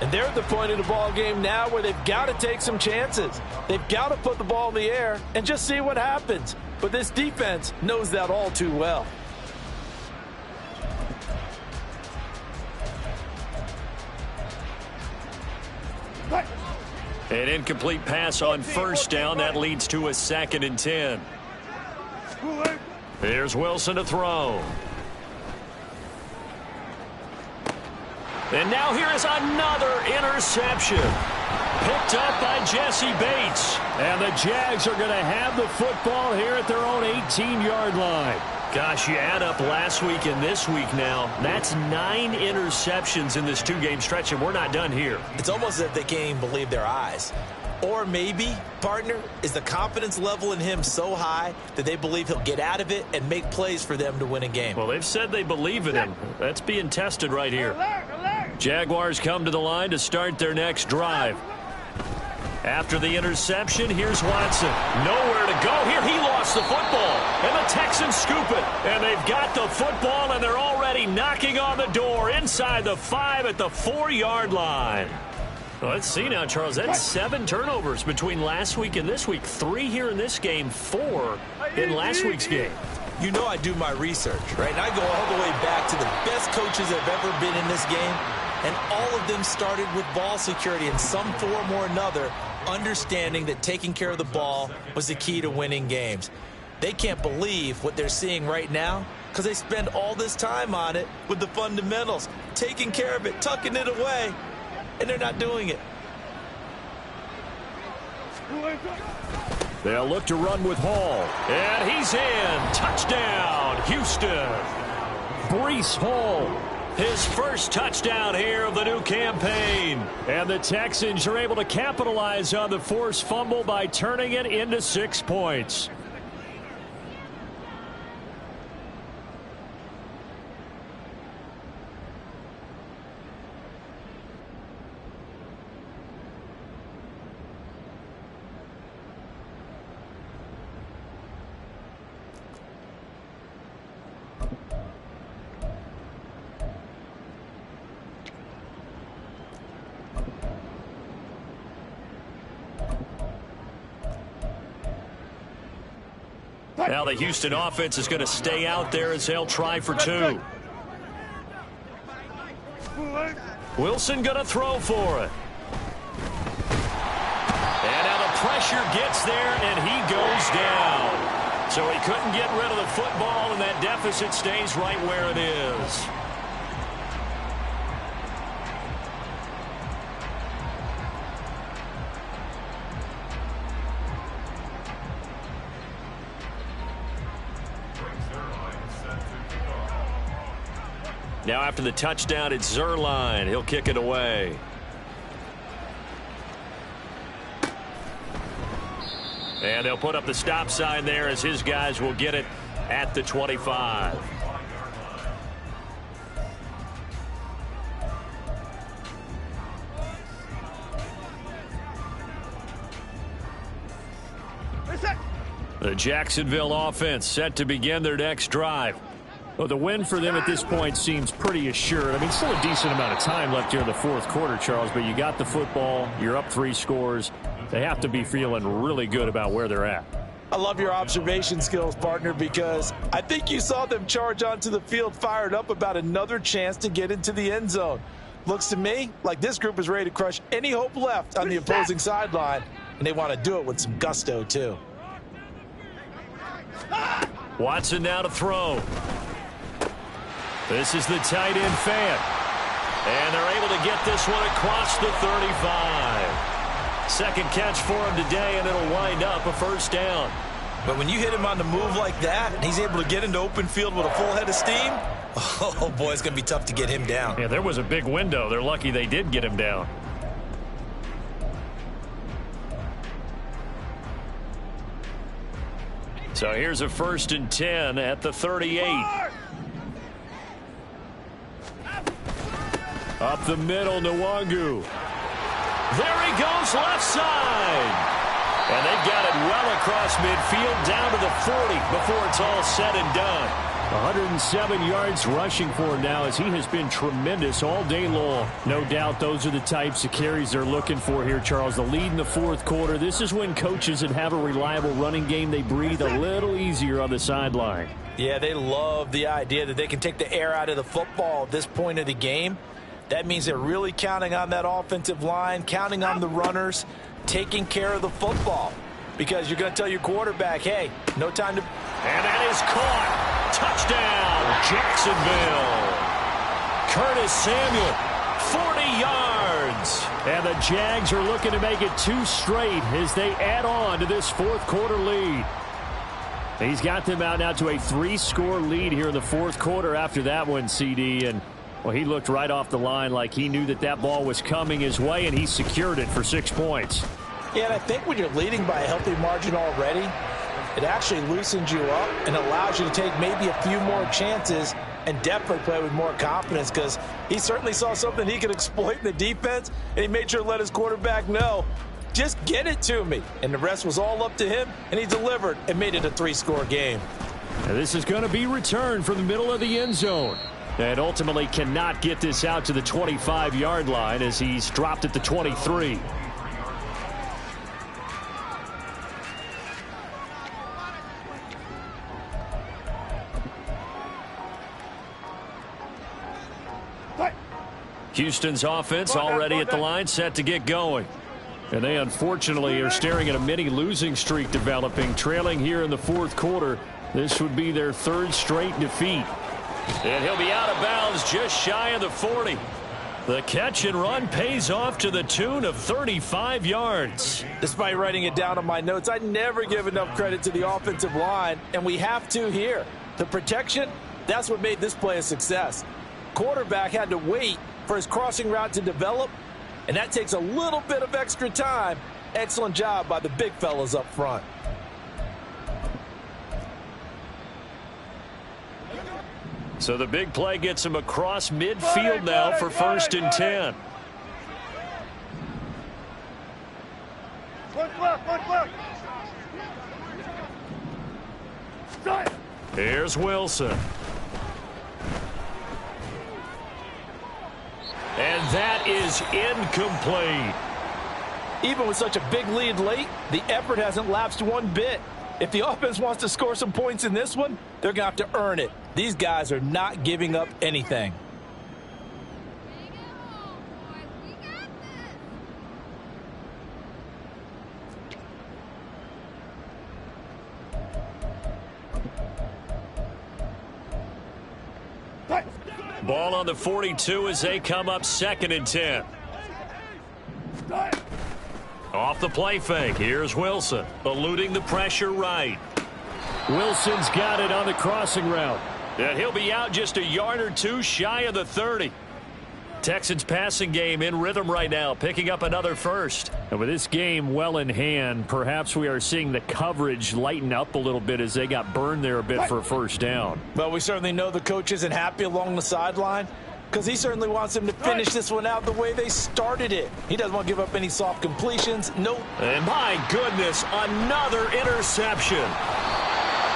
And they're at the point of the ball game now where they've got to take some chances. They've got to put the ball in the air and just see what happens. But this defense knows that all too well. An incomplete pass on first down. That leads to a 2nd and 10. Here's Wilson to throw. And now here is another interception. Picked up by Jesse Bates. And the Jags are going to have the football here at their own 18-yard line. Gosh, you add up last week and this week now. That's 9 interceptions in this 2-game stretch, and we're not done here. It's almost as if they can't even believe their eyes. Or maybe, partner, is the confidence level in him so high that they believe he'll get out of it and make plays for them to win a game. Well, they've said they believe in him. That's being tested right here. Jaguars come to the line to start their next drive. After the interception, here's Watson. Nowhere to go here. He lost the football. And the Texans scoop it. And they've got the football, and they're already knocking on the door inside the 5 at the 4-yard line. Well, let's see now, Charles. That's 7 turnovers between last week and this week. 3 here in this game, 4 in last week's game. You know I do my research, right? And I go all the way back to the best coaches that have ever been in this game. And all of them started with ball security in some form or another, understanding that taking care of the ball was the key to winning games. They can't believe what they're seeing right now because they spend all this time on it with the fundamentals, taking care of it, tucking it away, and they're not doing it. They'll look to run with Hall. And he's in. Touchdown, Houston. Breece Hall. His first touchdown here of the new campaign. And the Texans are able to capitalize on the forced fumble by turning it into 6 points. Now the Houston offense is going to stay out there as they'll try for 2. Wilson going to throw for it. pressure gets there, and he goes down. So he couldn't get rid of the football, and that deficit stays right where it is. Now after the touchdown, it's Zerline. He'll kick it away. And they'll put up the stop sign there as his guys will get it at the 25. The Jacksonville offense set to begin their next drive. Well, the win for them at this point seems pretty assured. I mean, still a decent amount of time left here in the fourth quarter, Charles, but you got the football. You're up 3 scores. They have to be feeling really good about where they're at. I love your observation skills, partner, because I think you saw them charge onto the field fired up about another chance to get into the end zone. Looks to me like this group is ready to crush any hope left on the opposing sideline, and they want to do it with some gusto, too. Watson now to throw. This is the tight end fan. And they're able to get this one across the 35. Second catch for him today, and it'll wind up a first down. But when you hit him on the move like that, and he's able to get into open field with a full head of steam, oh, boy, it's going to be tough to get him down. Yeah, there was a big window. They're lucky they did get him down. So here's a 1st and 10 at the 38. Up the middle, Nwangu. There he goes, left side. And they've got it well across midfield, down to the 40 before it's all said and done. 107 yards rushing for him now, as he has been tremendous all day long. No doubt those are the types of carries they're looking for here, Charles. The lead in the fourth quarter. This is when coaches that have a reliable running game, they breathe a little easier on the sideline. Yeah, they love the idea that they can take the air out of the football at this point of the game. That means they're really counting on that offensive line, counting on the runners, taking care of the football. Because you're going to tell your quarterback, hey, no time to... And that is caught. Touchdown, Jacksonville. Curtis Samuel, 40 yards. And the Jags are looking to make it 2 straight as they add on to this fourth quarter lead. He's got them out now to a 3-score lead here in the fourth quarter after that one, CD. And, well, he looked right off the line like he knew that that ball was coming his way, and he secured it for 6 points. Yeah, and I think when you're leading by a healthy margin already, it actually loosens you up and allows you to take maybe a few more chances and definitely play with more confidence, because he certainly saw something he could exploit in the defense, and he made sure to let his quarterback know, just get it to me. And the rest was all up to him, and he delivered and made it a 3-score game. Now this is going to be returned from the middle of the end zone. And ultimately cannot get this out to the 25-yard line as he's dropped at the 23. Houston's offense already at the line, set to get going. And they unfortunately are staring at a mini losing streak developing, trailing here in the fourth quarter. This would be their 3rd straight defeat. And he'll be out of bounds just shy of the 40. The catch and run pays off to the tune of 35 yards. Despite writing it down on my notes, I never give enough credit to the offensive line, and we have to here. The protection, that's what made this play a success. Quarterback had to wait for his crossing route to develop, and that takes a little bit of extra time. Excellent job by the big fellas up front. So the big play gets him across midfield now for 1st and 10. Here's Wilson. And that is incomplete. Even with such a big lead late, the effort hasn't lapsed one bit. If the offense wants to score some points in this one, they're going to have to earn it. These guys are not giving up anything. Ball on the 42 as they come up 2nd and 10. Off the play fake. Here's Wilson, eluding the pressure right. Wilson's got it on the crossing route. And he'll be out just a yard or two shy of the 30. Texans passing game in rhythm right now, picking up another first. And with this game well in hand, perhaps we are seeing the coverage lighten up a little bit as they got burned there a bit for a first down. Well, we certainly know the coach isn't happy along the sideline because he certainly wants them to finish this one out the way they started it. He doesn't want to give up any soft completions. Nope. And my goodness, another interception.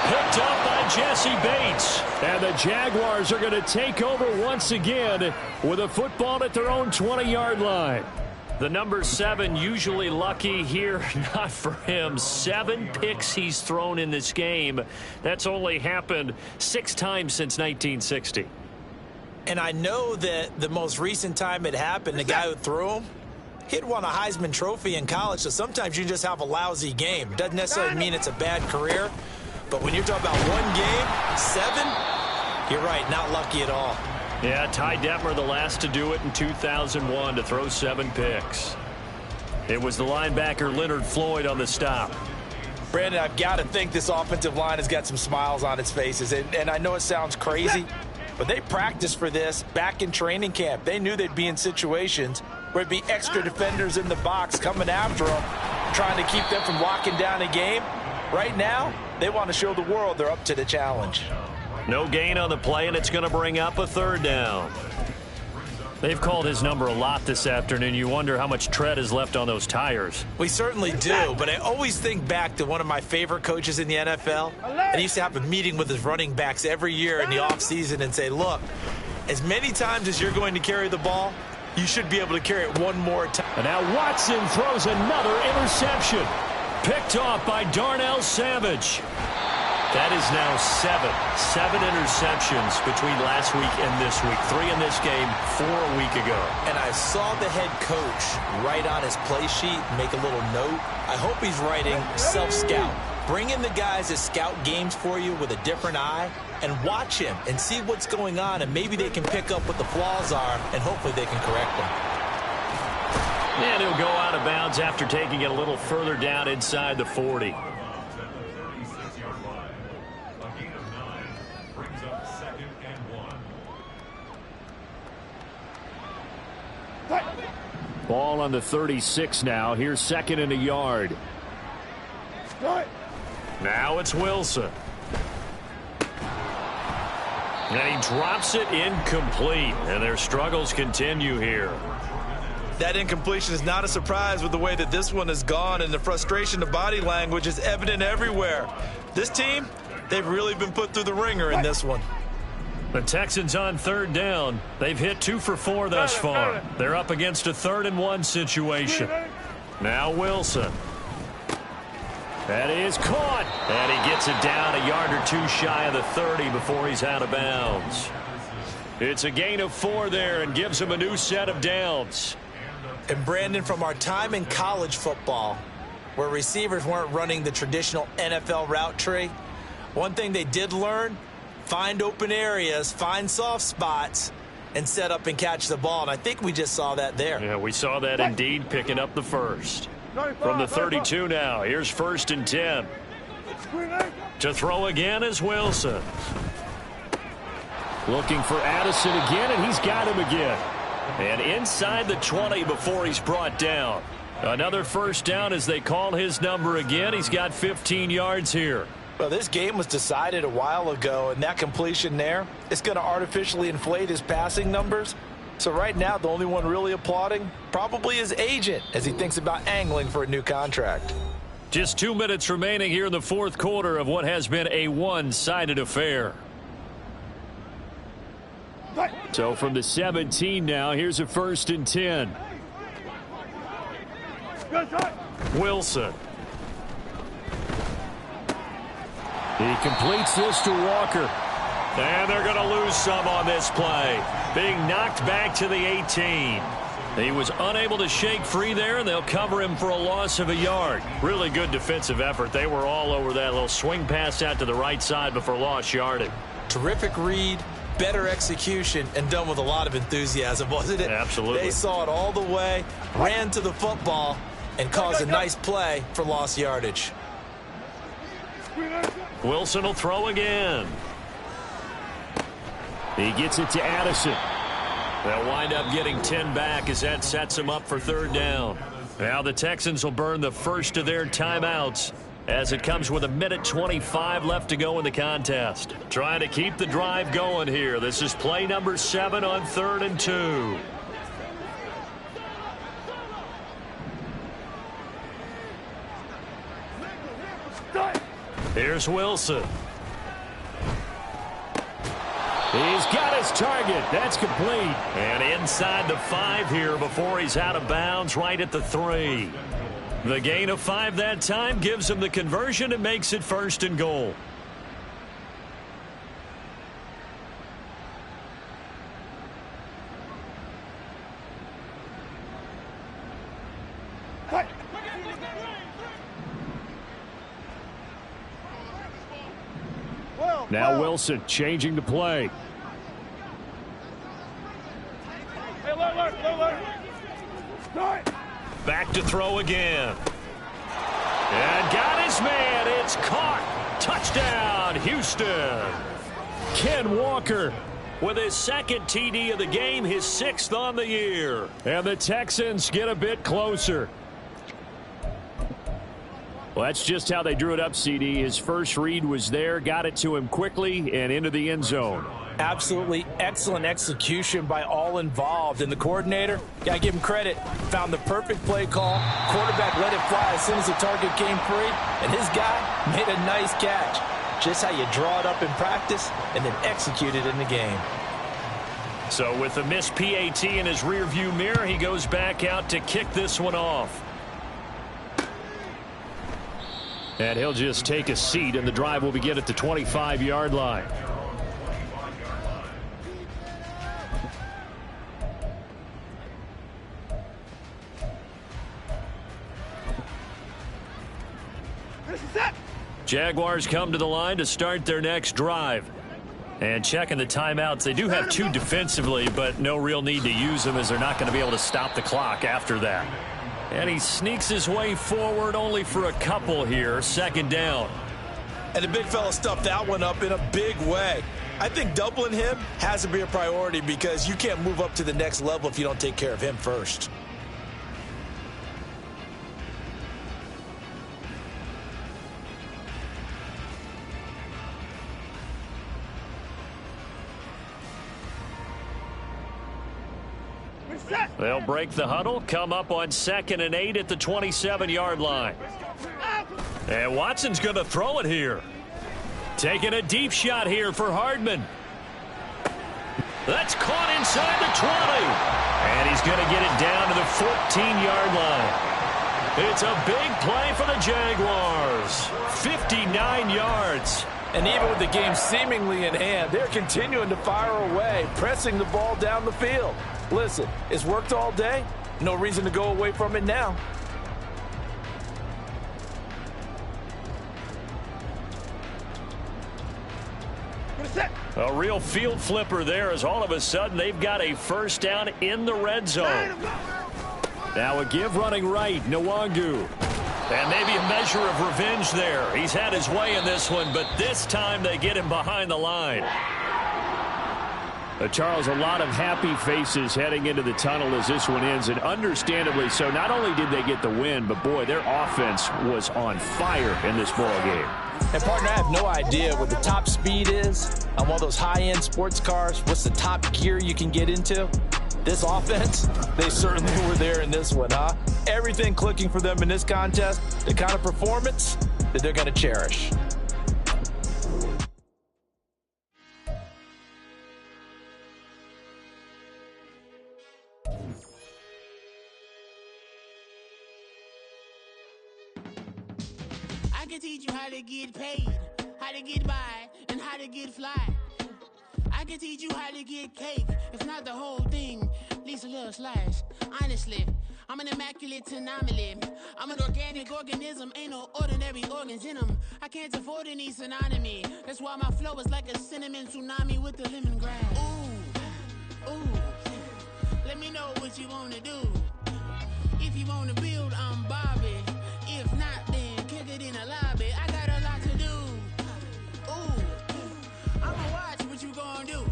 Picked up by Jesse Bates. And the Jaguars are going to take over once again with a football at their own 20-yard line. The number 7 usually lucky here. Not for him. 7 picks he's thrown in this game. That's only happened 6 times since 1960. And I know that the most recent time it happened, the guy who threw him, he'd won a Heisman Trophy in college. So sometimes you just have a lousy game. It doesn't necessarily mean it's a bad career. But when you're talking about one game, 7, you're right, not lucky at all. Yeah, Ty Detmer, the last to do it in 2001, to throw 7 picks. It was the linebacker Leonard Floyd on the stop. Brandon, I've got to think this offensive line has got some smiles on its faces. And I know it sounds crazy, but they practiced for this back in training camp. They knew they'd be in situations where there'd be extra defenders in the box coming after them, trying to keep them from locking down a game. Right now, they want to show the world they're up to the challenge. No gain on the play, and it's going to bring up a 3rd down. They've called his number a lot this afternoon. You wonder how much tread is left on those tires. We certainly do, but I always think back to one of my favorite coaches in the NFL. And he used to have a meeting with his running backs every year in the offseason and say, look, as many times as you're going to carry the ball, you should be able to carry it one more time. And now Watson throws another interception. Picked off by Darnell Savage. That is now 7 interceptions between last week and this week. 3 in this game, 4 a week ago. And I saw the head coach write on his play sheet, make a little note. I hope he's writing self-scout. Bring in the guys that scout games for you with a different eye and watch him and see what's going on, and maybe they can pick up what the flaws are, and hopefully they can correct them. And he'll go out of bounds after taking it a little further down inside the 40. Ball on the 36 now. Here's 2nd and a yard. Now it's Wilson. And he drops it incomplete. And their struggles continue here. That incompletion is not a surprise with the way that this one has gone, and the frustration of body language is evident everywhere. This team, they've really been put through the ringer in this one. The Texans on 3rd down. They've hit 2 for 4 thus far. They're up against a 3rd and 1 situation. Now Wilson. That is caught. And he gets it down a yard or 2 shy of the 30 before he's out of bounds. It's a gain of 4 there and gives him a new set of downs. And Brandon, from our time in college football, where receivers weren't running the traditional NFL route tree, one thing they did learn, find open areas, find soft spots, and set up and catch the ball. And I think we just saw that there. Yeah, we saw that indeed, picking up the first. From the 32 now, here's 1st and 10. To throw again is Wilson. Looking for Addison again, and he's got him again. And inside the 20 before he's brought down. Another 1st down as they call his number again. He's got 15 yards here. Well, this game was decided a while ago, and that completion there is going to artificially inflate his passing numbers. So right now, the only one really applauding probably his agent as he thinks about angling for a new contract. Just 2 minutes remaining here in the 4th quarter of what has been a one-sided affair. So from the 17 now, here's a 1st and 10. Wilson. He completes this to Walker. And they're going to lose some on this play. Being knocked back to the 18. He was unable to shake free there, and they'll cover him for a loss of a yard. Really good defensive effort. They were all over that little swing pass out to the right side before lost yardage. Terrific read, better execution and done with a lot of enthusiasm, wasn't it? Absolutely. They saw it all the way, ran to the football, and caused a nice play for lost yardage. Wilson will throw again. He gets it to Addison. They'll wind up getting 10 back as that sets them up for third down. Now the Texans will burn the first of their timeouts as it comes with 1:25 left to go in the contest. Trying to keep the drive going here. This is play number 7 on 3rd and 2. Here's Wilson. He's got his target. That's complete. And inside the 5 here before he's out of bounds right at the 3. The gain of 5 that time gives him the conversion and makes it 1st and goal. Now Wilson changing the play. Back to throw again. And got his man. It's caught. Touchdown, Houston. Ken Walker with his 2nd TD of the game, his 6th on the year. And the Texans get a bit closer. Well, that's just how they drew it up, CD. His first read was there, got it to him quickly and into the end zone. Absolutely excellent execution by all involved. And the coordinator, got to give him credit, found the perfect play call. Quarterback let it fly as soon as the target came free. And his guy made a nice catch. Just how you draw it up in practice and then execute it in the game. So with the missed PAT in his rearview mirror, he goes back out to kick this one off. And he'll just take a seat, and the drive will begin at the 25-yard line. Jaguars come to the line to start their next drive. And checking the timeouts, they do have 2 defensively, but no real need to use them as they're not going to be able to stop the clock after that. And he sneaks his way forward only for a couple here. 2nd down. And the big fella stuffed that one up in a big way. I think doubling him has to be a priority because you can't move up to the next level if you don't take care of him first. They'll break the huddle, come up on 2nd and 8 at the 27-yard line. And Watson's going to throw it here. Taking a deep shot here for Hardman. That's caught inside the 20. And he's going to get it down to the 14-yard line. It's a big play for the Jaguars. 59 yards. And even with the game seemingly in hand, they're continuing to fire away, pressing the ball down the field. Listen, it's worked all day. No reason to go away from it now. A real field flipper there as all of a sudden they've got a 1st down in the red zone. Now a give running right, Nwangu. And maybe a measure of revenge there. He's had his way in this one, but this time they get him behind the line. Charles, a lot of happy faces heading into the tunnel as this one ends, and understandably so. Not only did they get the win, but boy, their offense was on fire in this ball game. And partner, I have no idea what the top speed is on one of those high-end sports cars. What's the top gear you can get into? This offense, they certainly were there in this one, huh? Everything clicking for them in this contest, the kind of performance that they're going to cherish. I can teach you how to get paid, how to get by, and how to get fly. I can teach you how to get cake, if not the whole thing, at least a little slice. Honestly, I'm an immaculate anomaly. I'm an organic organism, ain't no ordinary organs in them. I can't afford any synonymy. That's why my flow is like a cinnamon tsunami with the lemongrass. Ooh, ooh. Let me know what you wanna do. If you wanna build, I'm Bobby. If not, then kick it in the lobby. I got a lot to do. Ooh, I'ma watch what you gonna do.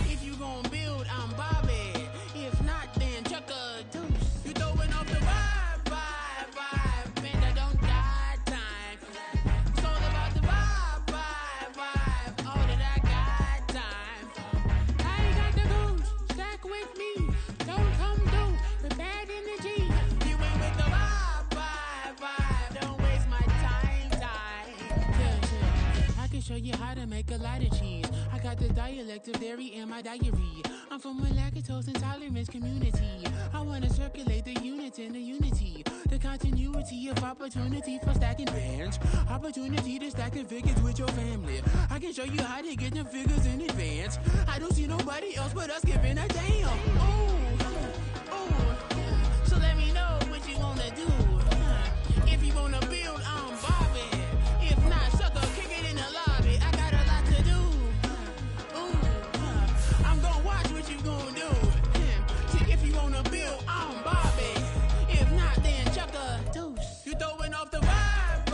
If you gonna build, I'm Bobby. If not, then chuck a deuce. You throwing off the vibe, and I don't got time. It's all about the vibe, all that I got time. I ain't got the goose, stack with me. Don't come through with bad energy. You ain't with the vibe, don't waste my time. Yeah. I can show you how to make a lot of cheese. I got the dialect of dairy in my diary. I'm from a lactose intolerance community. I wanna circulate the units in the unity. The continuity of opportunity for stacking bands. Opportunity to stack the figures with your family. I can show you how to get the figures in advance. I don't see nobody else but us giving a damn. Ooh. So let me know what you wanna do. If you wanna build, I'm Bobby. If not, sucker, kick it in the lobby. I got a lot to do. I'm gonna watch what you gonna do. See, if you wanna build, I'm Bobby. If not, then chuck a deuce. You throwing off the vibe,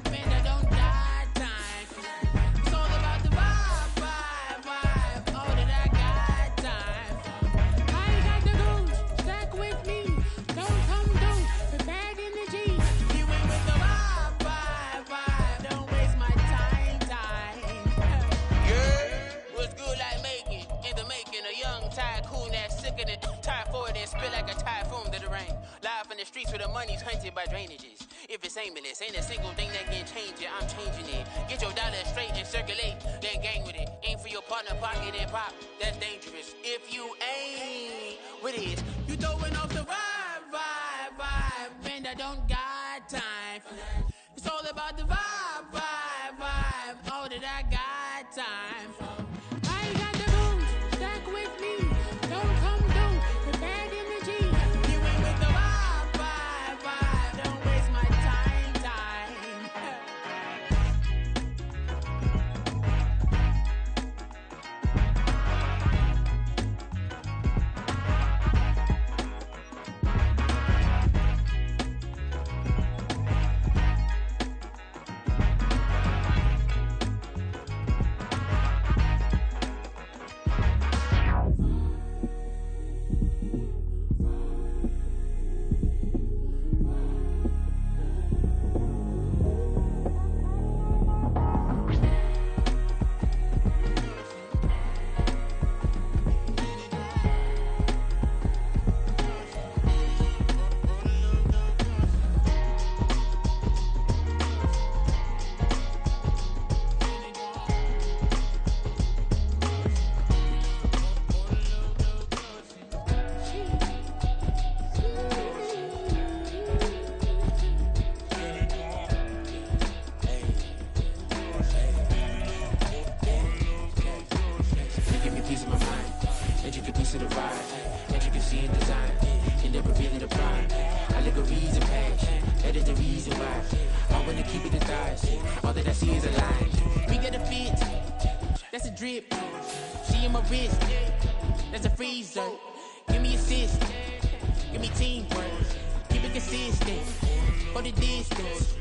and I don't got time. It's all about the vibe, all that I got time. I ain't got the goose, stack with me. Don't come through with bad energy. You ain't with the vibe, don't waste my time. Yeah, what's good like making? In the making, a young tycoon that's sickening. Tired for it and spit like a typhoon to the rain. Live in the streets where the money's hunted by drainages. If it's aimless, ain't a single thing that can change it. I'm changing it. Get your dollar straight and circulate, then gang with it. Aim for your partner, pocket and pop. That's dangerous. If you ain't with it, you throwing off the vibe, and I don't got time. It's all about the vibe, all that I got time. I ain't got the goose, stack with me. Don't come through with bad energy. You ain't with the vibe, don't waste my time. That's a drip. She in my wrist. That's a freezer. Give me assist. Give me teamwork. Keep it consistent. For the distance.